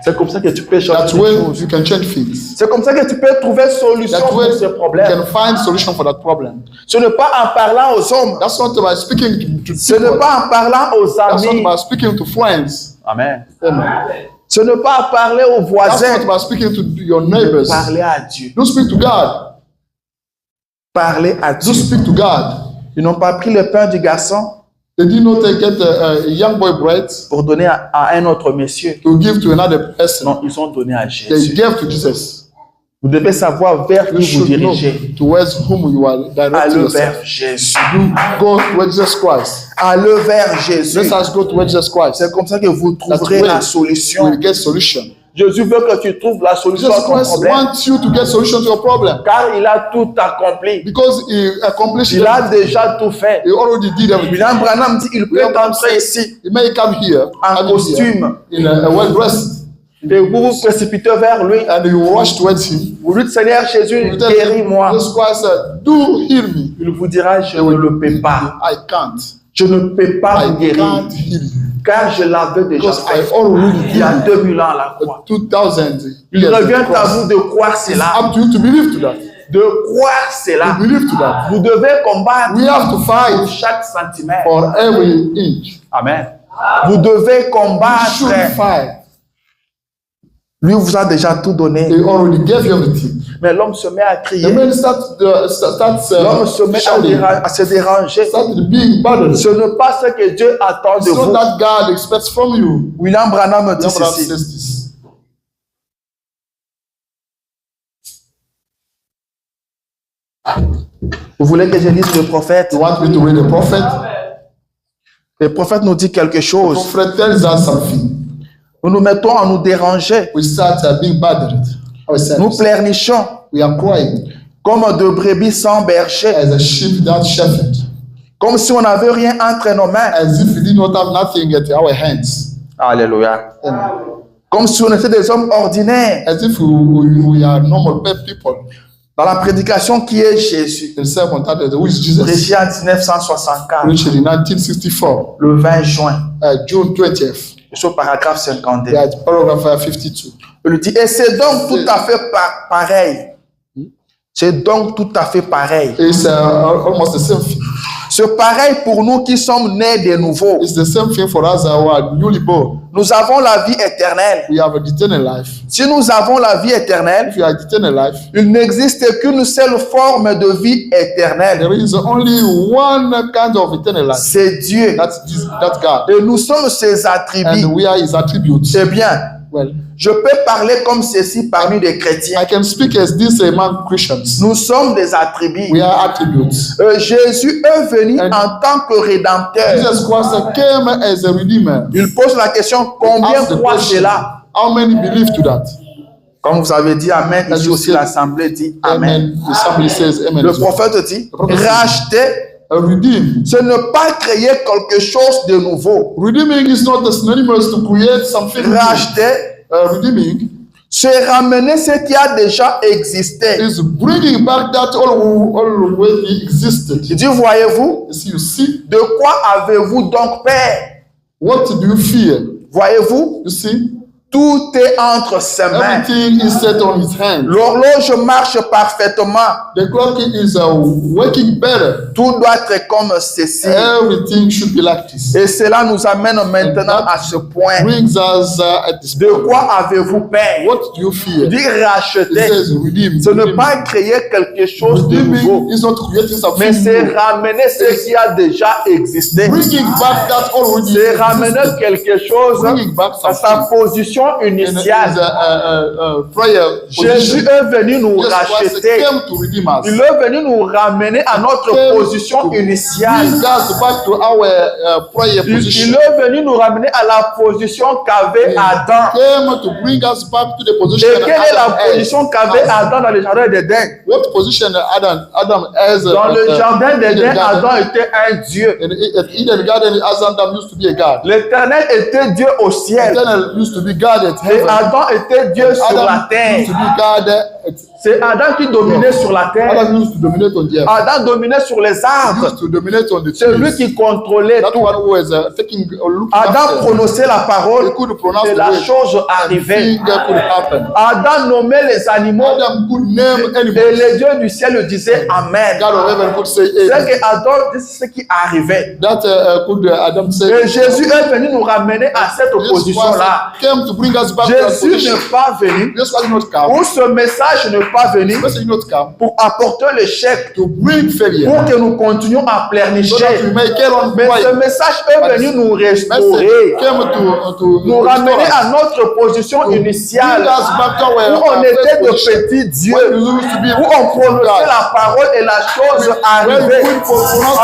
C'est comme ça que tu peux changer That les way choses. you can change things. C'est comme ça que tu peux trouver solution That way pour ce you problème. can find solution for that problem. Ce n'est pas en parlant aux hommes. That's not by speaking to Ce n'est people. pas en parlant aux That's not amis. by speaking to friends. Amen. Amen. Ce n'est pas en parler aux That's voisins. not by speaking to your neighbors. Parler à Dieu. Do speak to God. Parler à Do Dieu. speak to God. Ils n'ont pas pris le pain du garçon They did not get a young boy bread pour donner à un autre monsieur. to give to another person. Non, ils ont donné à They Jésus. gave to Jesus. Vous devez savoir vers You qui vous should know dirigez. towards whom you are directing Allez yourself. vers Jésus. You go towards Jesus Christ. Allez vers Jésus. Let us go towards Jesus Christ. C'est comme ça que vous That's trouverez the way la we solution. will get solution. Jésus veut que tu trouves la solution à Jesus ton Christ problème. wants you to get solution to your problem Car il a tout accompli. because He accomplished Il it. a déjà tout fait. He already did everything. William Branham dit il peut entrer ici He may come here en costume in a well dressed et vous vous précipitez vers lui. and you rush towards Him. Vous dites Seigneur Jésus, You tell him, guéris-moi. Jesus Christ said, "Do heal me." Il vous dira je ne le peux pas. I can't. Je ne peux pas vous I guérir. can't heal you Car je l'avais déjà because I fait. already Il y a did 2000 ans à la croix. 2000 Il years revient at the à cross. vous de croire cela. Up to you to believe to that. De croire cela. To believe to that. Vous devez combattre We have to pour fight chaque centimètre. for every inch. Amen. Vous devez We combattre. should fight. Lui vous a déjà tout donné. He already gave you everything. Mais l'homme se met à The crier. man starts L'homme se met shouting, à se déranger. start being bothered. Ce n'est pas ce que Dieu attend de It's not vous. that God expects from you. William Branham dit Abraham ceci. says this. Vous voulez que je lise le prophète? You want me to read the prophet? Le prophète nous dit quelque The chose. prophet tells us something. Nous nous mettons à nous déranger. We start being bothered Nous ourselves. pleurnichons We are crying comme de brebis sans berger. as a sheep without shepherd, Comme si on n'avait rien entre nos mains. as if we did not have nothing at our hands, Alléluia. and Comme si on était des hommes ordinaires. as if we are normal people. Dans la prédication qui est Jésus. The sermon titled "Who is Jesus?" Prédié en 1964, preached in 1964, le 20 juin. June 20th. Sur paragraphe 52. That's paragraph 52. Il dit, et c'est donc tout à fait pareil. C'est donc tout à fait pareil. It's almost the same thing. C'est pareil pour nous qui sommes nés de nouveau. It's the same thing for us who are newly born. Nous avons la vie éternelle. We have an eternal life. Si nous avons la vie éternelle, If you have eternal life, il n'existe qu'une seule forme de vie éternelle. there is only one kind of eternal life. C'est Dieu. That's God. Et nous sommes ses attributs. And we are His attributes. C'est bien. Well, Je peux parler comme ceci parmi des chrétiens. I can speak as this among Christians. Nous sommes des attributs. We are attributes. Jésus est venu And en tant que rédempteur. Jesus Christ came as a redeemer. Il pose la question, combien Ask the croient question, cela? how many believe to that? Comme vous avez dit Amen, As ici you aussi said, l'Assemblée dit Amen. Amen. Somebody says Amen. Le as well. prophète dit, prophète dit, racheter, Redeem. ce n'est pas créer quelque chose de nouveau. Redeeming is not synonymous to create something new. Racheter, Redeeming c'est ramener ce qui a déjà existé. is bringing back that already existed. Il dit, voyez-vous, You see, de quoi avez-vous donc peur? what do you fear? Voyez-vous, You see, tout est entre ses mains. everything is set on His hand. L'horloge marche parfaitement. The clock is working better. Tout doit être comme ceci. Everything should be like this. Et cela nous amène maintenant à ce point. Brings us at this De point. quoi avez-vous peur? What do you fear? Dire It racheter, says redeem. ce n'est pas créer quelque chose de nouveau, Redeeming is not creating something mais c'est new. ramener ce qui a déjà existé. Bringing back that already C'est ramener existed. quelque chose Bringing back à sa something. position And it is initiale. a prayer Jésus position. est venu nous Jesus Christ racheter. came to redeem us. Il est venu nous ramener à notre position initiale. Bring us back to our prayer Il position. est venu nous ramener à la position qu'avait Adam. Came to bring us back to the position. Et quelle est la Adam position has. qu'avait Adam dans le jardin d'Éden? What position Adam has? Dans le jardin Eden d'Éden, garden. Adam était un Dieu. In Eden Garden, Adam used to be a God. L'Éternel était Dieu au ciel. Eternal used to be God God at Et heaven. Adam était Dieu sur la Adam terre. used to be God at C'est Adam qui dominait sur la terre. Adam used to dominate on the earth. Adam dominait sur les He arbres. used to dominate on the C'est lui trees. qui contrôlait That tout. one who was taking or looking Adam after. prononçait la parole He could pronounce et the la word. chose And arrivait. thing that could happen. Adam nommait les animaux Adam could name et animals. les dieux du ciel disaient Amen. God of heaven could say C'est amen. que Adam disait ce qui arrivait. That could Adam say. Et Jésus est venu nous ramener à cette Jesus position-là. came to bring us back to that Jésus position. n'est pas venu, Jesus was not come. ou ce message n'est pas venu The message not come pour apporter l'échec, to bring failure. pour que nous continuions à So that we pleurnicher. may carry on Mais ce going. message est venu nous Message restaurer, came to nous ramener restore us. à notre position Bring initiale, us back to où on our était first de position. petits When dieux, we used to be où on prononçait la parole et la chose arrivait. Alors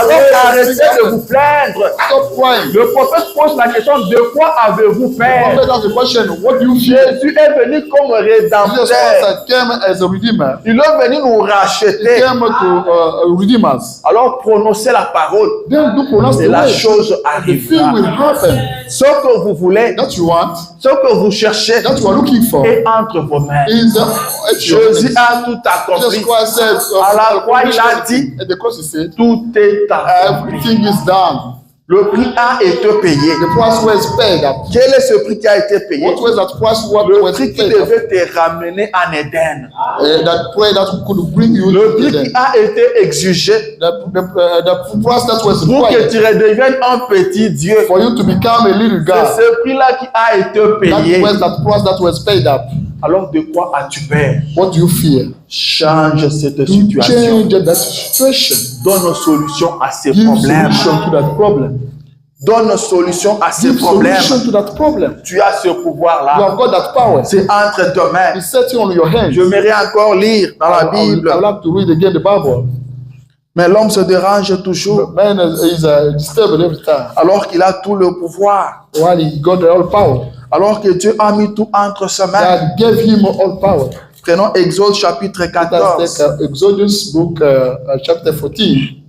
arrêtez de vous plaindre. Stop crying. Le prophète pose la question, de quoi avez-vous peur? Prophet asked the question, what do you fear? Jésus est venu comme Jesus rédempteur. Christ came as a redeemer. Il est venu nous He racheter. came to redeem us. Alors prononcez la parole Then do pronounce et the la word. chose The thing arrivera. will happen Ce que vous voulez, that you want, ce que vous cherchez that you are looking for, est entre vos mains. is at your Jésus hands. a tout accompli. Jesus Christ said, À la croix, il a dit, at the cross he said, tout est accompli. everything is done. Le prix a été payé. The price was paid up. Quel est ce prix qui a été payé? What was that price? What Le was prix qui paid up? devait te ramener en Éden. That prayer that could bring you Le to prix the qui a été exigé the price that was pour que required tu redeviennes un petit Dieu. for you to become a little C'est God. ce prix-là qui a été payé. That was that price that was paid up. Alors de quoi as-tu peur? What do you fear? Change cette To situation. change that situation. Donne solution à ces Give problèmes. solution to that problem. Donne solution à ces Give problèmes. solution to that problem. Tu as ce You pouvoir-là. have got that power. C'est entre tes mains. It's set on your hands. J'aimerais encore lire dans la I would Bible. like to read again the Bible. Mais l'homme se dérange toujours Man is disturbed every time. alors qu'il a tout le pouvoir. While he got all power, Alors que Dieu a mis tout entre ses mains. God gave him all power. Prenons Exode chapitre Let us 14, take Exodus book chapter 14,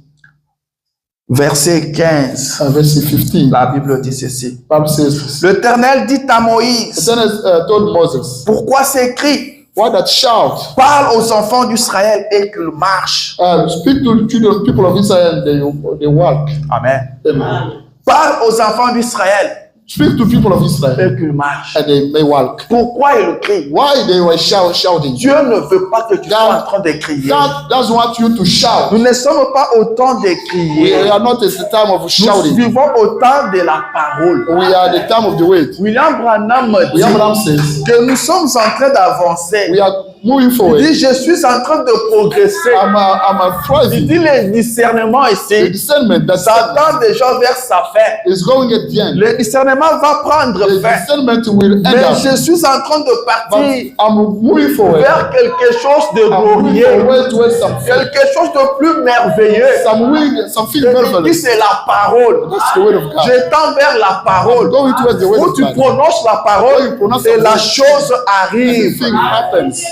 verset 15. verse 15. La Bible dit ceci. Bible says, L'Éternel dit à Moïse, then told Moses, pourquoi ces cris? why that shout? Parle aux enfants d'Israël et qu'ils marchent. Speak to the children, people of Israel, they walk. Amen. Amen. Parle aux enfants d'Israël Speak to people of Israel, et qu'ils marchent. and they may walk. Pourquoi ils crient? Why they were shouting? Dieu ne veut pas que tu sois en train de crier. God doesn't want you to shout. Nous ne sommes pas au temps de We crier. are not at the time of Nous shouting. vivons au temps de la parole. We are at the time of the wait. William Branham dit William Branham says, que nous sommes en train d'avancer. we are moving Il forward. dit, je suis en train de progresser. I'm Il thriving. dit, le discernement The ici, discernment that ça tend déjà vers sa fin. is going at the end. Le discernement va prendre The fin. discernment will end Mais up. je suis en train de But partir I'm moving forward. vers quelque chose de I'm moving glorieux, forward towards something. quelque chose de plus merveilleux. Something Il dit, marvelous. c'est la parole. That's the word of God. Je tends vers la parole. Going towards the word Où of tu God. prononces la When parole you pronounce et the la word, chose arrive. everything happens.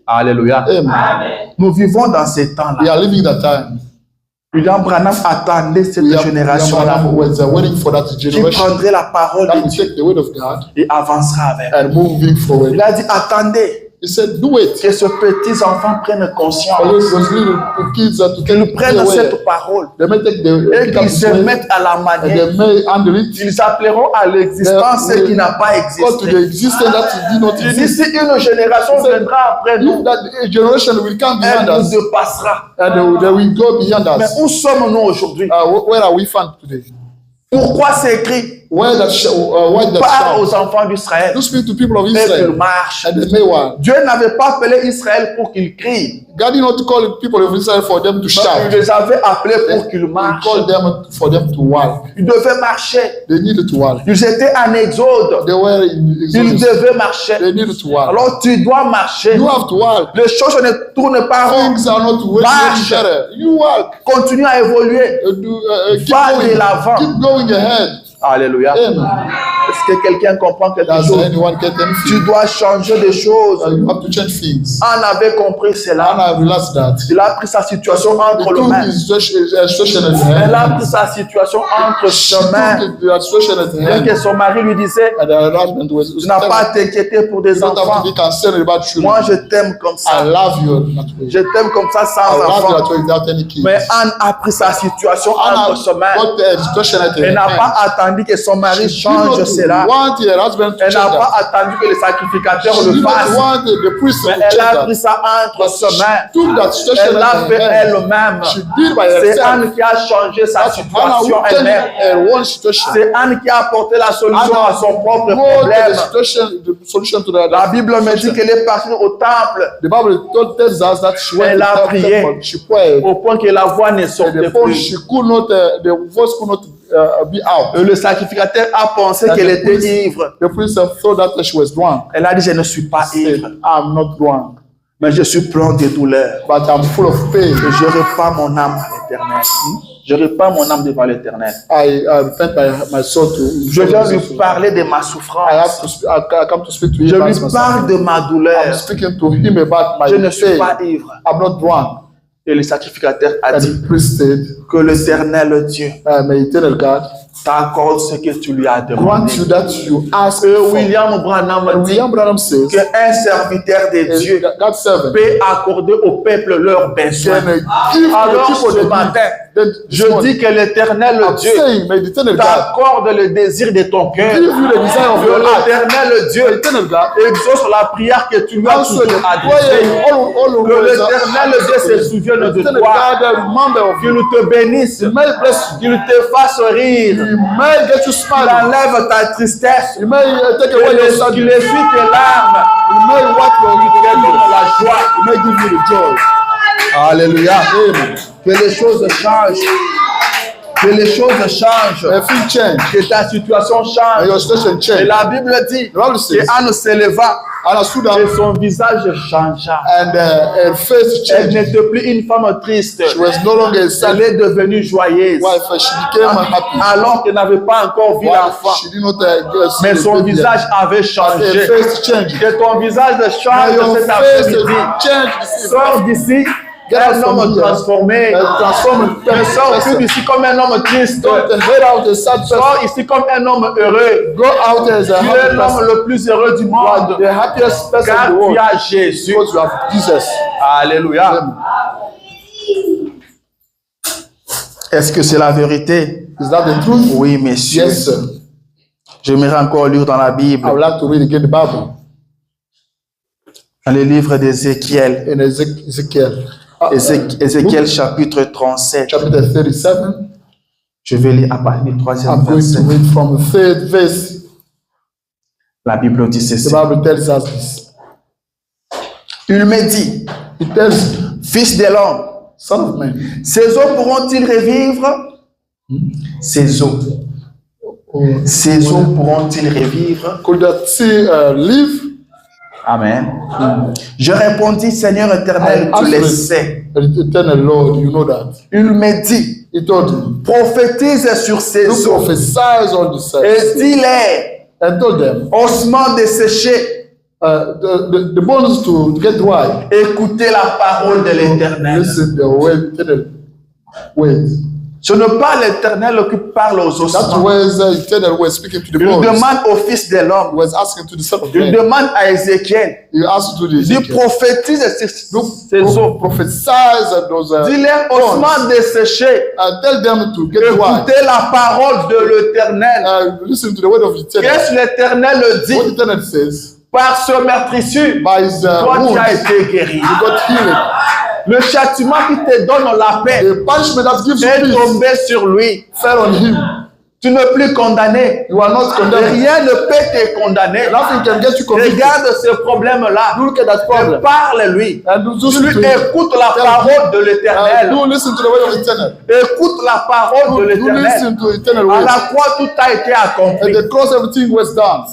Alléluia. Amen. Nous vivons dans ces temps-là. We are living that time. William Branham attendait cette William génération-là Branham was waiting for that qui generation prendrait la parole that de will Dieu take the word of God et avancera avec. and moving forward. Il a dit, attendez He said, do it. que ces petits enfants prennent conscience, Always those little kids to qu'ils prennent away. cette parole They may take et qu'ils se the mettent à la and manière. they may handle it. Ils appelleront à l'existence ce qui n'a pas Call to the existé. existence that did not Il dit, exist. si une génération viendra après nous, If that generation will come elle behind nous us dépassera. and they will go beyond Mais us. où sommes-nous aujourd'hui? Where are we found today? Pourquoi ces cris? Why that Parle shout? aux enfants d'Israël To speak to people of et qu'ils Israel marchent. and they may walk. Dieu n'avait pas appelé Israël pour qu'ils crient. God did not call people of Israel for them to Il shout. les avait appelés pour qu'ils He marchent. called them for them to walk. Ils devaient marcher. They needed to walk. Ils étaient en exode. They were in Ils Exodus. devaient marcher. They needed to walk. Alors tu dois marcher. You have to walk. Les choses ne tournent pas rond. Things are not working Marche. better. You walk. Continue à évoluer. Keep Va going. de l'avant. Keep going ahead. Alléluia. Amen. Est-ce que quelqu'un comprend quelque Does chose? anyone get Tu anything? dois changer des choses. You have to change things. Anne avait compris And cela. I realized that. Il a pris sa situation He entre les took mains. his situation in his Elle a hand. pris sa situation entre She ses mains. took the situation in his Bien que hand. son mari lui disait, And the husband was tu n'as pas à t'inquiéter pour des you don't have enfants. to be concerned about Moi, children. je t'aime comme I ça. love you that way. Je t'aime comme ça I sans love you enfants. that way without any kids. Mais Anne a pris sa situation Anna entre ses mains. got the situation at her Elle n'a hand. pas attendu que son mari She change did cela. not want her husband to Elle n'a change pas that. attendu que les sacrificateurs She le did not fassent. want the priest to Mais change elle a pris that. ça entre ses mains. She took that situation Elle l'a at fait her hand. elle-même. She did by C'est herself. Anne qui a changé sa That's Hannah situation who changed elle-même. her own situation. C'est Anne qui a apporté la solution à son propre brought problème. the solution to the La Bible me dit qu'elle est partie au temple The Bible tells us that she went Elle a to the prié. temple. She prayed. au point que la voix ne And sortait the phone, plus. she could not, the voice could not be out. Le sacrificateur a pensé And qu'elle the était priest- ivre. The priest thought that she was drunk. Elle a dit, je ne suis pas He said, ivre, I'm not drunk, mais je suis plein de douleur. but I'm full of pain. Et je répands mon âme à l'éternel. Je répands mon âme devant l'éternel. I repent my soul to. Je viens lui parler de ma I souffrance. come to speak to Je him lui about my parle de suffering. ma I'm douleur. speaking to him about my Je ne suis pain. pas ivre. I'm not drunk. Et le sacrificateur a And dit the priest said, que l'éternel Dieu may eternal God t'accorde ce que tu lui as grant demandé. you that you ask Et for. William Branham And dit William Branham says, qu'un serviteur de Dieu God's servant peut accorder au peuple leurs besoins. can give the Alors people ce the matin, need. je dis que l'éternel I'm Dieu saying, may the eternal God t'accorde le désir de ton cœur. give you the desire of Que your heart. l'éternel Dieu Eternal God, exauce la prière que tu lui as also toujours adressée. Que l'éternel Dieu se souvienne de Eternal toi. God, remember of Qu'il you. te bénisse. He may bless you. Qu'il te fasse rire. He may get you Qu'il smiling. enlève ta tristesse. He may take away your Qu'il sadness. essuie tes larmes. He may wipe your Qu'il te tears. donne la joie. He may give you the joy. Alléluia. Amen. Que les choses changent. Que les choses changent. Everything change. Que ta situation And change. your situation Et change. la Bible dit The Bible que says, Anne se leva Anna stood et up son visage changea. and her face Elle changed. n'était plus une femme triste. She was no longer a sad Elle est devenue joyeuse. wife. She became happy. Alors qu'elle n'avait pas encore vu While l'enfant. she did not see Mais the son baby visage yet. avait Her changé. face changed. Que ton visage May change your cet face après-midi. change. Sors d'ici Get un out from homme here. transformé. Transform Ne sors plus d'ici comme un homme triste. Don't head out a sad person. Sors ici comme un homme heureux. Go out as a Tu es happy l'homme person. le plus heureux du You are monde. the happiest person Car in the tu world as Jésus. because you have Jesus. Alléluia. Est-ce que c'est la vérité? Is that the truth? Oui, messieurs. Yes, sir. J'aimerais encore lire dans la Bible, I would like to read again the Bible dans le livre d'Ézéchiel. in Ezekiel. Ézéchiel chapitre 37. Chapter 37. Je vais lire à partir du troisième I'm going verset. to read from the third verse. La Bible dit The ceci. Bible tells us this. Il me dit, It tells you, fils de l'homme, Son of man, ces eaux pourront-ils revivre? Ces eaux. Ces eaux pourront-ils revivre? could that sea live? Amen. Je répondis, Seigneur éternel, tu le sais. Eternal Lord, you know that. Il me dit, He told him, prophétise sur ces you eaux prophesize on the et sea. dis-les, And told them, ossements desséchés, the bones to get dry. écoutez la parole de l'Éternel. Listen the way eternal ways. Ce n'est pas l'Éternel qui parle aux That ossements. was eternal way speaking to the Il bones. demande au Fils de He l'homme. was asking to the Son of Il Man. demande à Ézéchiel. He asked to the Il dit Ezekiel. prophétise sur ces eaux. Prophesize at those Dis-les bones. ossements desséchés. And tell them to get dry. Écoutez la parole de l'Éternel. Listen to the word of eternal. Qu'est-ce que l'Éternel What dit? eternal says, Par ce meurtrissure, by his toi wounds, tu as été guéri. you got healing. Le châtiment qui te donne la paix The punishment that gives you est peace tombé sur lui. fell on him. Tu n'es plus condamné. You are not condemned. Rien ne peut te condamner. Nothing can get you convicted. Regarde ce problème-là. Look at that Et problem. parle-lui. And do Tu just lui to him. écoutes la parole de l'Éternel. Do listen to the word of eternal. Écoute la parole de Do l'Éternel. listen to eternal À ways. la croix, tout a été At accompli. the cross, everything was done.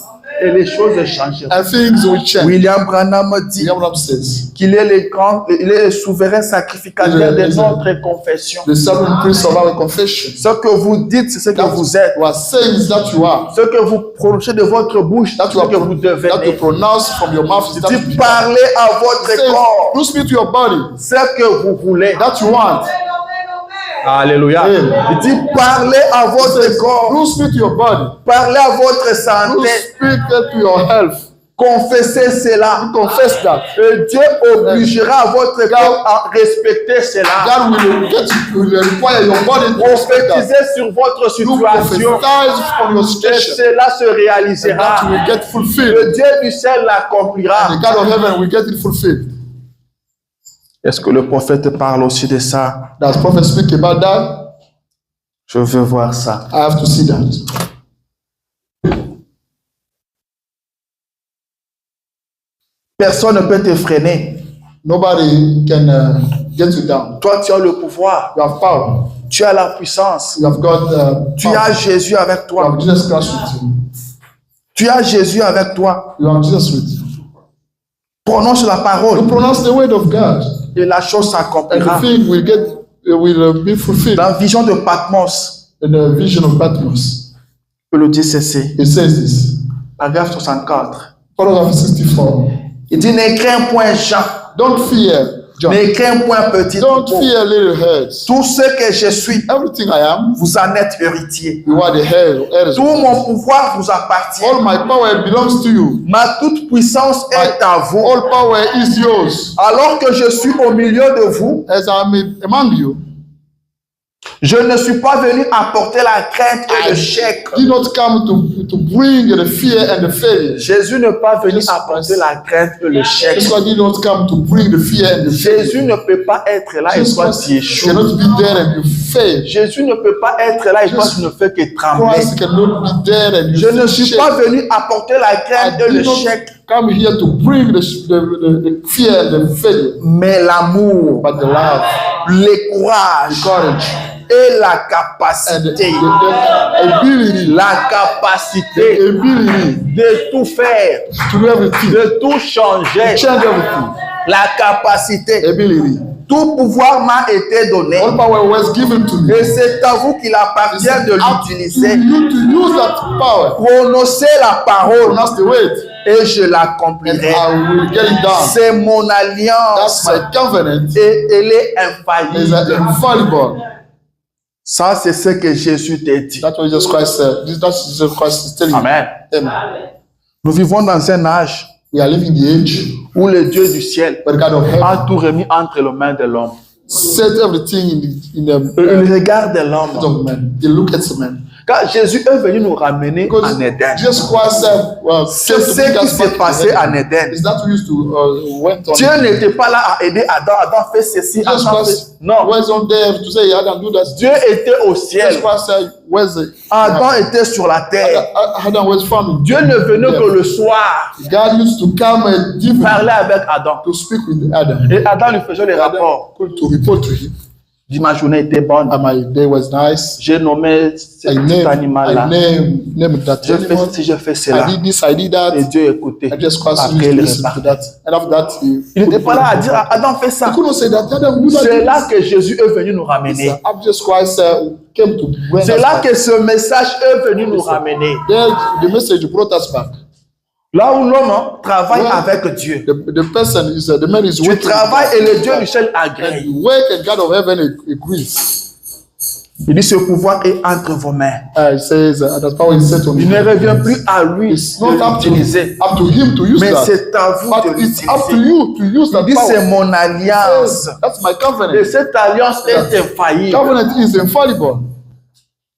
et les choses changeront. and things will change. William Branham dit William Branham says, qu'il est il est le souverain sacrificateur de notre confession. the sovereign priest of our confession. Ce que vous dites, c'est ce que vous êtes. You are saying is that you are. Ce que vous prononcez de votre bouche, c'est ce que vous That you devenez. pronounce from your mouth is that you Dit become. parlez à votre Says, corps you speak to your body ce que vous voulez. that you want. Alléluia. Amen. Il dit parlez à votre corps, You speak to your body. parlez à votre You santé, speak to your health. confessez cela. You confess that. Et Dieu obligera votre corps à respecter cela. God will require your body to respect that. Prophétisez sur votre You situation prophesize from your et situation. cela se And réalisera. that will get fulfilled. Le Dieu du ciel l'accomplira. The God of heaven will get it fulfilled. Est-ce que le prophète parle aussi de ça? Does prophet speak about that? Je veux voir ça. I have to see that. Personne ne peut te freiner. Nobody can get you down. Toi, tu as le pouvoir. You have power. Tu as la puissance. You have got Tu power. as Jésus avec You toi. have Jesus Christ with you. Tu as Jésus avec toi. You have Jesus with you. Prononce la You parole pronounce the word of God, et la chose and s'accomplira. the thing will be fulfilled. Dans la vision de Patmos, In the vision of Patmos, je le dis ceci. it says this. Paragraphe 64. Paragraph 64. Il dit ne crains point Jean, Don't fear, John. ne crains point petit Don't troupeau. fear, little herds. Tout ce que je suis, Everything I am, vous en êtes héritier. you are the heirs. Tout mon pouvoir vous appartient. All my power belongs to you. Ma toute puissance est à vous. All power is yours. Alors que je suis au milieu de vous, As I am among you, je ne suis pas venu apporter la crainte et le chèque. did not come to bring the fear and the failure. Jésus n'est pas venu Jesus apporter la crainte et le chèque. Jesus Christ did not come to bring the fear and the Jésus failure. ne peut pas être là et Jesus toi Christ tu échoues. cannot be there and you fail. Jésus ne peut pas être là et toi tu ne fais que trembler. Christ cannot be there and you Je ne suis shake. pas venu apporter la crainte I et le did not chèque, come here to bring the fear and the failure, mais l'amour, but the love, le courage courage, et la and the capacité. ability, La capacité de tout faire, to do everything, de tout changer. change everything, La capacité. ability. Tout pouvoir m'a été donné. All power was given to me. Et c'est à vous qu'il appartient de l'utiliser. You to use that power, Prononcez la parole pronounce the word, et je and l'accomplirai. I will get it done. C'est mon That's alliance my covenant. et elle est Is infaillible. infallible. Ça, c'est ce que Jésus t'a dit. That's what Jesus Christ said. That's Jesus Christ is telling you. Amen. Amen. Nous vivons dans un âge We are living the age où le Dieu du ciel where God of heaven a tout remis entre les mains de l'homme. set everything in the Il regarde l'homme. hands of man. They look at the man. Quand Jésus est venu nous ramener Because en Éden, Jesus Christ c'est ce qui s'est passé en Éden. Is that we used to went on? Dieu n'était pas là à aider Adam. Adam fait ceci, Jesus Adam fait... Christ Non, was on there to say Adam do that. Dieu était au ciel. Jesus Christ said, "Where's the Adam était sur la terre. Adam was found. Dieu ne venait que le soir God used to come and give parler avec Adam. to speak with Adam. Et Adam lui faisait les rapports. Adam to report to him. Dit ma journée était bonne. And my day was nice. J'ai nommé cet I animal-là. named that J'ai fait animal. ceci, j'ai fait cela. I did this, I did that. Et Dieu écoutait. And Jesus Christ Après, used to il listen to repartait. that. And after that, Il n'était pas là à dire Adam fait ça. he couldn't say that. Adam, do C'est that. là que Jésus est venu nous ramener. After Jesus Christ came to bring C'est us là back. que ce message est venu nous ramener. There, the message brought us back. Là où l'homme travaille Ouais. avec Dieu. The person is the man is Tu working. travailles et le Dieu du ciel And agrée. you work and God of heaven agrees. Il dit ce pouvoir est entre vos mains. It says that power is set on Il ne him. revient plus à lui It's not de l'utiliser. up to him to use Mais that. c'est à vous de But it's up to l'utiliser. you to use that Il dit c'est power. mon alliance. That's my Et covenant. cette alliance est infaillible. Covenant is infallible.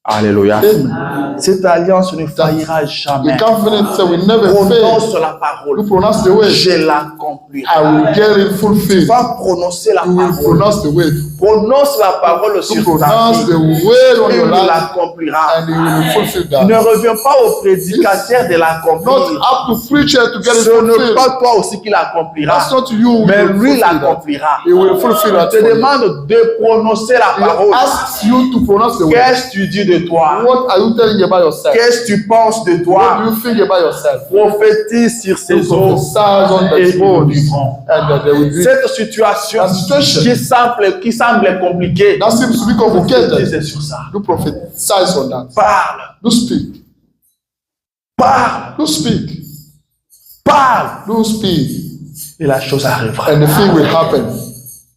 Alléluia. Amen. Cette alliance ne faillira The jamais. covenant will never fail. Prononce la parole. You pronounce the word. Je l'accomplirai. I will get it Tu fulfilled. vas prononcer la You will parole. pronounce the word. Prononce la parole You sur ta pronounce vie. the word on Et your il life, l'accomplira. and you will fulfill Ne that. reviens pas au prédicateur de Not l'accomplir. up to preacher to get it Ce n'est fulfilled. pas toi aussi qui l'accomplira. That's not you. Mais who will lui fulfill that. l'accomplira. He will fulfill Il that. te for you. demande de prononcer la He parole. asks you to pronounce the word. Qu'est-ce que tu dis de de toi? What are you telling about yourself? Qu'est-ce que tu penses de What do toi? you think about yourself? Prophétise sur ces You eaux prophesy on et the ils bones, vivront. and they will be. Cette situation La situation qui semble compliquée, that seems to be complicated. prophétise sur ça. You prophesy on that. Parle, Do speak. parle, Do speak. parle. Do speak. Et la chose arrivera. And the thing will happen.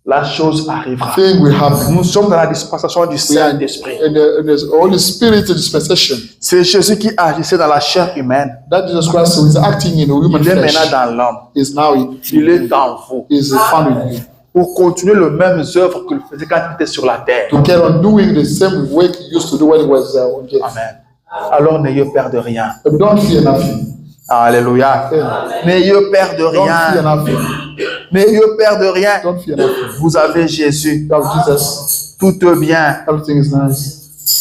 La chose arrivera. Thing will happen. Nous sommes dans la dispensation du Saint-Esprit. In the Holy Spirit dispensation. C'est Jésus qui agissait dans la chair humaine. That Jesus Christ who is acting in a human Il est flesh maintenant dans l'homme. is now in Il est en vous. is found in you. Pour continuer les mêmes œuvres qu'il faisait quand il était sur la terre. To carry on doing the same work he used to do when he was on earth. Amen. Alors n'ayez peur de rien. But don't fear nothing. Alléluia. N'ayez peur de Don't fear rien. nothing. N'ayez peur de rien. Don't fear nothing. Vous avez Jésus. You have Jesus. Tout est bien. Everything is nice.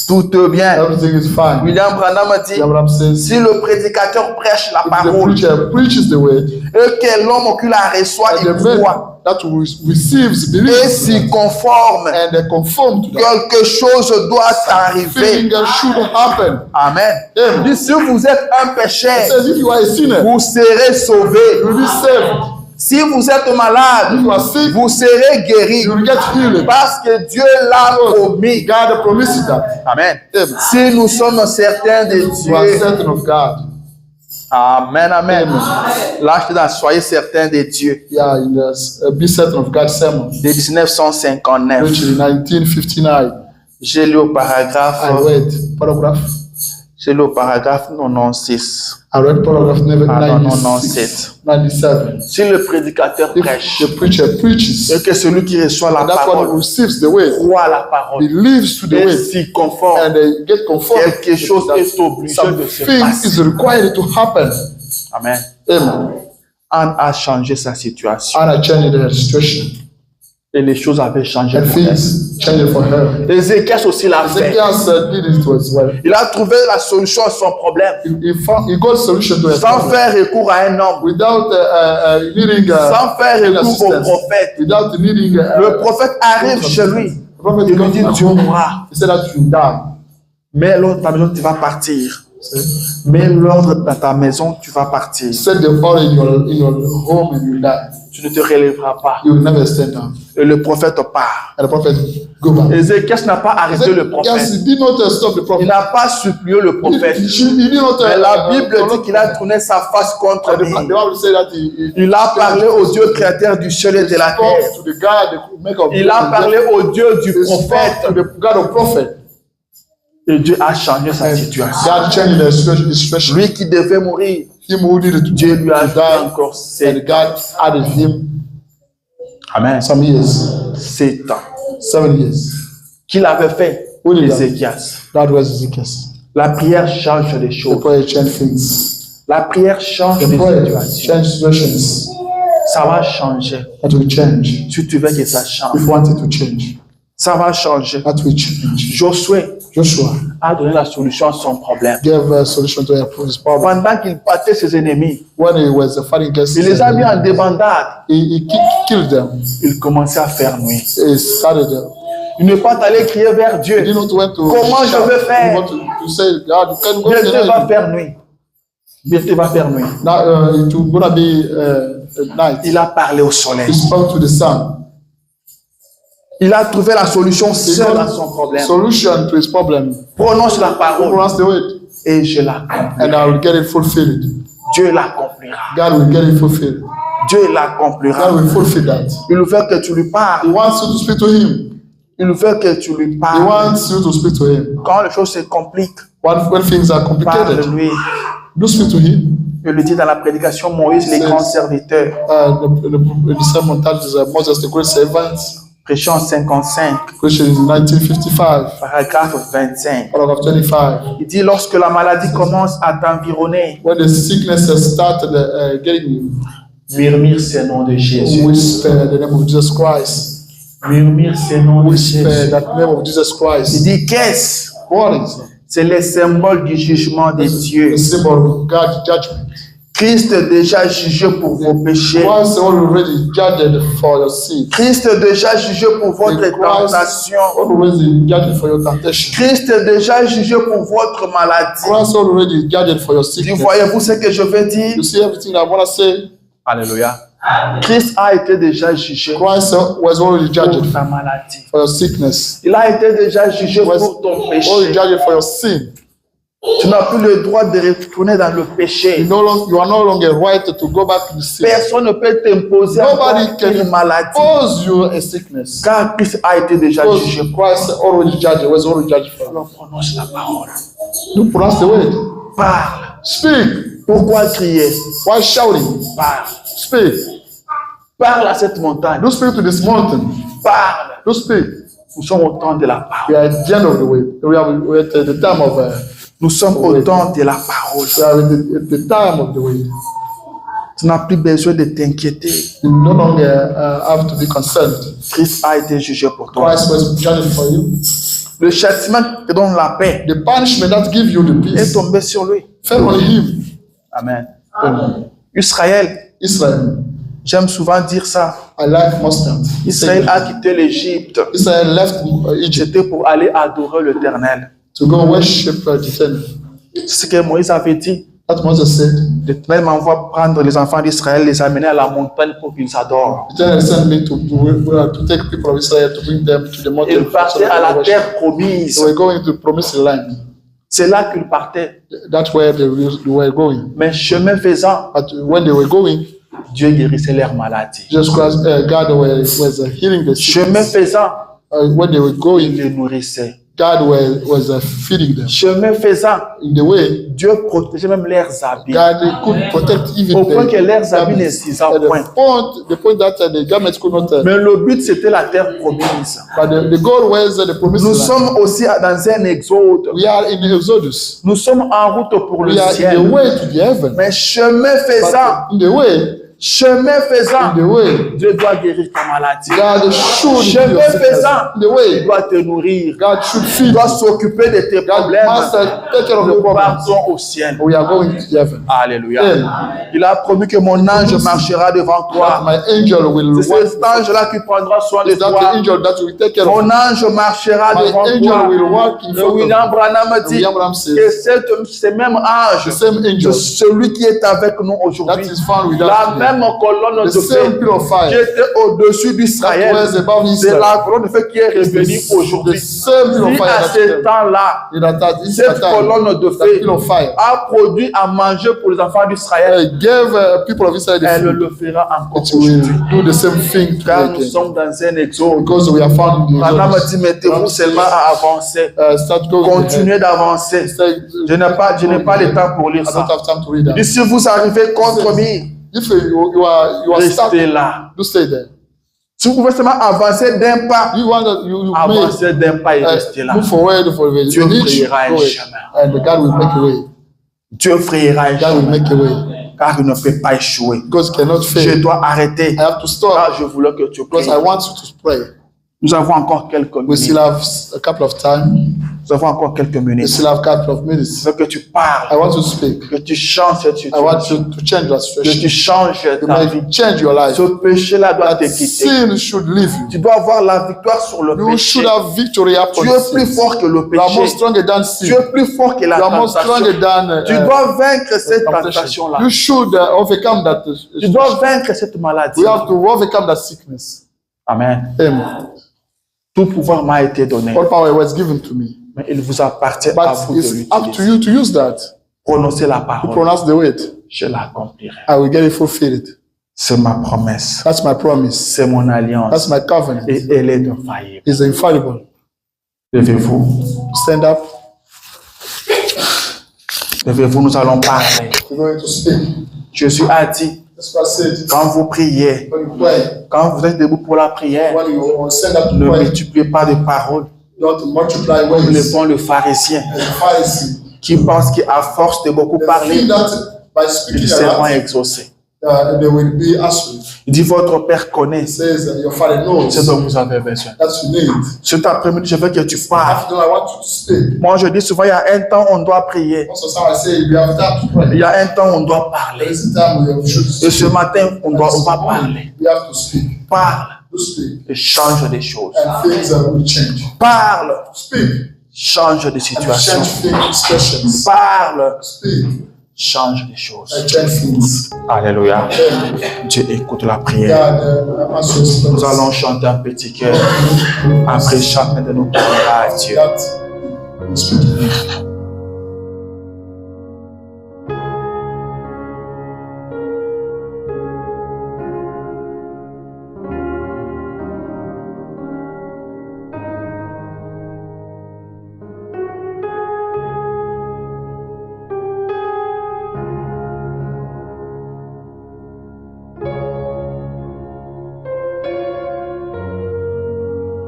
Tout est bien. Everything is fine. William Branham a dit, Abraham says, si le prédicateur prêche la if the parole preacher preaches the word, et que l'homme qui la reçoit and et the man croit that receives et believes s'y conforme, and they conform to that, quelque chose doit arriver. thing that should happen. Amen. Amen. Dit, si vous êtes un It pécheur, says if you are a sinner, vous serez sauvé. you will be saved. Si vous êtes If malade, you are sick, vous serez guéri. you will get healed. Parce que Dieu l'a promis. God promises that. Amen. Amen. Si nous sommes certains de You are Dieu. certain of God. Amen, amen. Là, je dis, soyez certains de Dieu. Yeah, in the be certain of God's sermon. De 1959. Which in 1959, J'ai lu au paragraphe. I read paragraph. J'ai lu au paragraphe 96. I read paragraph Pardon, 96, 97. Si le prédicateur prêche If the preacher preaches, et que celui qui reçoit la and that one parole receives the word, croit à la parole believes to the et word, s'y conforme, and they get conformed, quelque chose est obligé de se something passer. is required to happen. Amen. Amen. Anne a changé sa situation Anna changed her situation, et les choses avaient changé and pour elle. things changed for her. Ézéchias aussi l'a fait. Ezekiel did it as well. Il a trouvé la solution à son problème He got a solution to it sans faire recours à un homme, without needing sans faire recours au assistance, prophète. without needing. Le prophète arrive chez lui. The prophet Il lui comes dit, to tu him. mourras. He said that you die. Mets l'ordre dans ta maison, tu vas partir. See? Mets l'ordre dans ta maison, tu vas partir. Set the order in your home and you die. Tu ne te relèveras pas. You will never stand down. Et le prophète part. And the prophet go back. Ézéchias n'a pas arrêté le prophète. Yes, he did not stop the Il prophet. n'a pas supplié le prophète. He did not. Mais la Bible dit qu'il a tourné sa face contre The lui. Bible say that he Il a parlé au Dieu créateur du ciel et de la terre. spoke to the God, the maker of Il a parlé au Dieu du He spoke to prophète. the God of prophet. Et Dieu a changé sa situation. God changed the situation. Lui qui devait mourir, Him who needed to Dieu lui a die, fait encore and God added him Amen. some years, 7 ans. 7 years. Qu'il avait fait Who did that? Ézéchias. That was Ezekiel. La prière change les The choses. prayer changed things. La prière change The les prayer situations. changed situations. Ça va changer. That will change. Si tu veux que ça change, If you want it to change, ça va changer. that will change. Josué Joshua a donné la solution à son problème. gave a solution to his problem. Pendant qu'il battait ses ennemis, When he was fighting against il les a mis en them, débandade. he killed them. Il commençait à faire nuit. He started them. Il n'est pas allé crier vers He Dieu. did not want to Comment je shout. vais faire? He want to say, God, you can go Bientôt va tonight. faire nuit. Bientôt va faire nuit. Now it will gonna be night. Il a parlé au soleil. He spoke to the sun. Il a trouvé la solution He seul à got son problème. solution to his problem. Prononce la parole Pronounce the word, et je l'accomplis. and I will get it fulfilled. Dieu l'accomplira. God will get it fulfilled. Dieu God l'accomplira. will fulfill that. Il veut que tu lui He parles. wants you to speak to him. Il veut que tu lui He parles. wants you to speak to him. Quand les choses se compliquent, When things are complicated, parle-lui. do speak to him. Je le dis dans la prédication, Moïse, les grands serviteurs, The sermon that is Moses, the great servant, prêchant en 55, which is 1955, paragraphe 25. paragraph 25. Il dit, lorsque la maladie commence à t'environner, When the sickness has started getting you, murmure ce nom de Jésus. whisper the name of Jesus Christ. Murmure ce nom de Whisper Jésus. that name of Jesus Il Christ. dit, qu'est-ce? What is it? C'est le symbole du jugement de Dieu. The symbol of God's judgment. Christ est déjà jugé pour vos péchés. Christ already judged for your sin. Christ est déjà jugé pour votre tentation. Already judged for your temptation. Christ est déjà jugé pour votre maladie. Christ already judged for your sickness. Voyez-vous ce que je veux dire? You see everything I want to say? Alléluia. Christ a été déjà jugé Christ was already judged pour ta maladie. for your sickness. Il a été déjà jugé pour ton Already péché. judged for your sin. Tu n'as plus le droit de retourner dans le péché. You are no longer right to go back to sin. Personne ne peut t'imposer Nobody une can maladie. cause you a sickness. Car Christ a été déjà Because jugé. Christ already judged, was already judged for. Alors prononce la parole. You pronounce the word. Parle. Speak. Pourquoi crier? Why shouting? Parle. Speak. Parle à cette montagne. Do speak to this mountain. Parle. Do speak. Nous sommes au temps de la parole. We are at the end of the way. We're at the time of Nous sommes au temps de la parole. we are at the time of the way. Tu n'as plus besoin de t'inquiéter. You no longer have to be concerned. Christ a été jugé pour toi. Christ was judged for you. Le châtiment qui te donne la paix The punishment that gives you the est peace tombé sur lui. fell on him. Amen. Israël, Israel. j'aime souvent dire ça. I like mustard. Israël a quitté l'Égypte. Israel left Egypt C'était pour aller adorer l'Éternel. to go worship the Eternal. C'est ce que Moïse avait dit. That Moses said. L'Éternel m'envoie prendre les enfants d'Israël, les amener à la montagne pour qu'ils adorent. The Eternal sent me to take people of Israel to bring them to the mountain. Ils partaient à la terre promise. They were going to promised land. C'est là qu'ils partaient. That's where they were going. Mais chemin faisant, But when they were going, Dieu guérissait leur maladie. Jesus Christ, God was healing the sick. Chemin faisant, When they were il going, les nourrissait. God was feeding them. Chemin faisant, In the way, Dieu protégeait même leurs habits. God could protect even Au point que leurs habits ne garments. s'isent At point. the point that the garments could not. Mais le but, c'était la terre promise. But the goal was the promised Nous land. sommes aussi dans un exode. We are in Exodus. Nous sommes en route pour le We are in the ciel. way to the heaven. Mais chemin faisant, But in the way, Dieu doit guérir ta maladie. God should Chemin heal your sickness. faisant, In the il way, doit te nourrir. God should Il feed doit you. s'occuper de tes God problèmes. must take care of the Nous problems. partons au ciel. We are going to the heaven. Alléluia. Amen. Il a promis que mon ange marchera devant That toi. my angel will C'est walk. cet ange-là qui prendra soin de Is that the toi. angel that will take care of Mon you? ange marchera My devant angel toi. will walk in Le front of William Branham you. dit William Branham que says, ce même ange, the same angel celui qui est avec nous that aujourd'hui, is found with la us même colonne today, de the same feu pillar of qui fire était au-dessus that d'Israël, was above c'est Israel. la colonne de feu qui est revenue The aujourd'hui. same pillar of Si fire à that ce came. temps-là, This cette time, colonne de that feu pillar of fire a produit à manger pour les enfants d'Israël, gave people of Israel the elle food. le fera encore It will aujourd'hui. do the same thing Car today nous sommes dans un exode. because we are found in the Branham Exodus. dit, mettez-vous seulement à avancer. Start going. Continuez d'avancer. Je n'ai pas le temps pour lire I ça. don't have time to read that. Et si vous arrivez contre moi, If you are stuck, restez là. do stay there. Si vous pouvez seulement avancer d'un pas, You want that you may avancez d'un pas et restez là. move forward for the Dieu reach, frayera un go ahead. chemin. And God will make a way. Dieu frayera un God will chemin. make a way Car il ne peut pas échouer. because he cannot Je fail. dois arrêter. I have to stop Car je voulais que tu because pries. I want you to pray. Nous avons encore quelques We minutes. still have a couple of time. Nous avons encore quelques We minutes. still have a couple of minutes. Je veux que tu I parles, want you to speak. que tu changes cette I want situation, you to change your que situation. tu changes You ta vie. may change your life. Ce péché-là doit te That quitter. sin should leave you. Tu dois avoir la victoire sur le You péché. should have victory upon Tu es plus sin. fort que le You are more péché. stronger than Tu sin. es plus fort que la You are more tentation. stronger than Tu dois vaincre cette tentation-là. You should overcome that. Tu dois vaincre cette maladie. We have to overcome that sickness. Amen. Amen. Tout pouvoir m'a été donné. All power was given to me. Mais il vous appartient à But vous de it's up to l'utiliser. you to use that. Prononcez la To parole. pronounce the word. Je l'accomplirai. I will get it fulfilled. C'est ma promesse. That's my promise. C'est mon alliance. That's my covenant. Et elle est infaillible. It's infallible. Levez-vous. Stand up. Levez-vous, nous allons parler. We're going to speak. Jésus a dit, That's what I said. quand vous priez, When you pray, quand vous êtes debout pour la prière, when you stand up to ne pray, multipliez pas de paroles. don't multiply Comme le words. font le pharisien, And Pharisee, qui pense qu'à force de beaucoup they parler, feel that by ils speaking a seront lot, exaucés. they will be asleep. Il dit, votre Père connaît It says that your Father knows ce dont vous avez besoin. that you need. Cet après-midi, je veux que tu parles. After I want you to speak. Moi, je dis souvent, il y a un temps où on doit prier. Most of the time I say we have time to Il pray. y a un temps où on doit parler. There is a time we should Et speak. ce matin, on va parler. We have to speak. Parle To speak. et change des choses. And things will change. Parle, Speak. change des And situations. change things, situations. Parle, Speak. change des choses. And change things. Alléluia. Dieu écoute la prière. God answers Nous prayers. allons chanter un petit cœur. Après chacun de nos prières à Dieu. That we speak.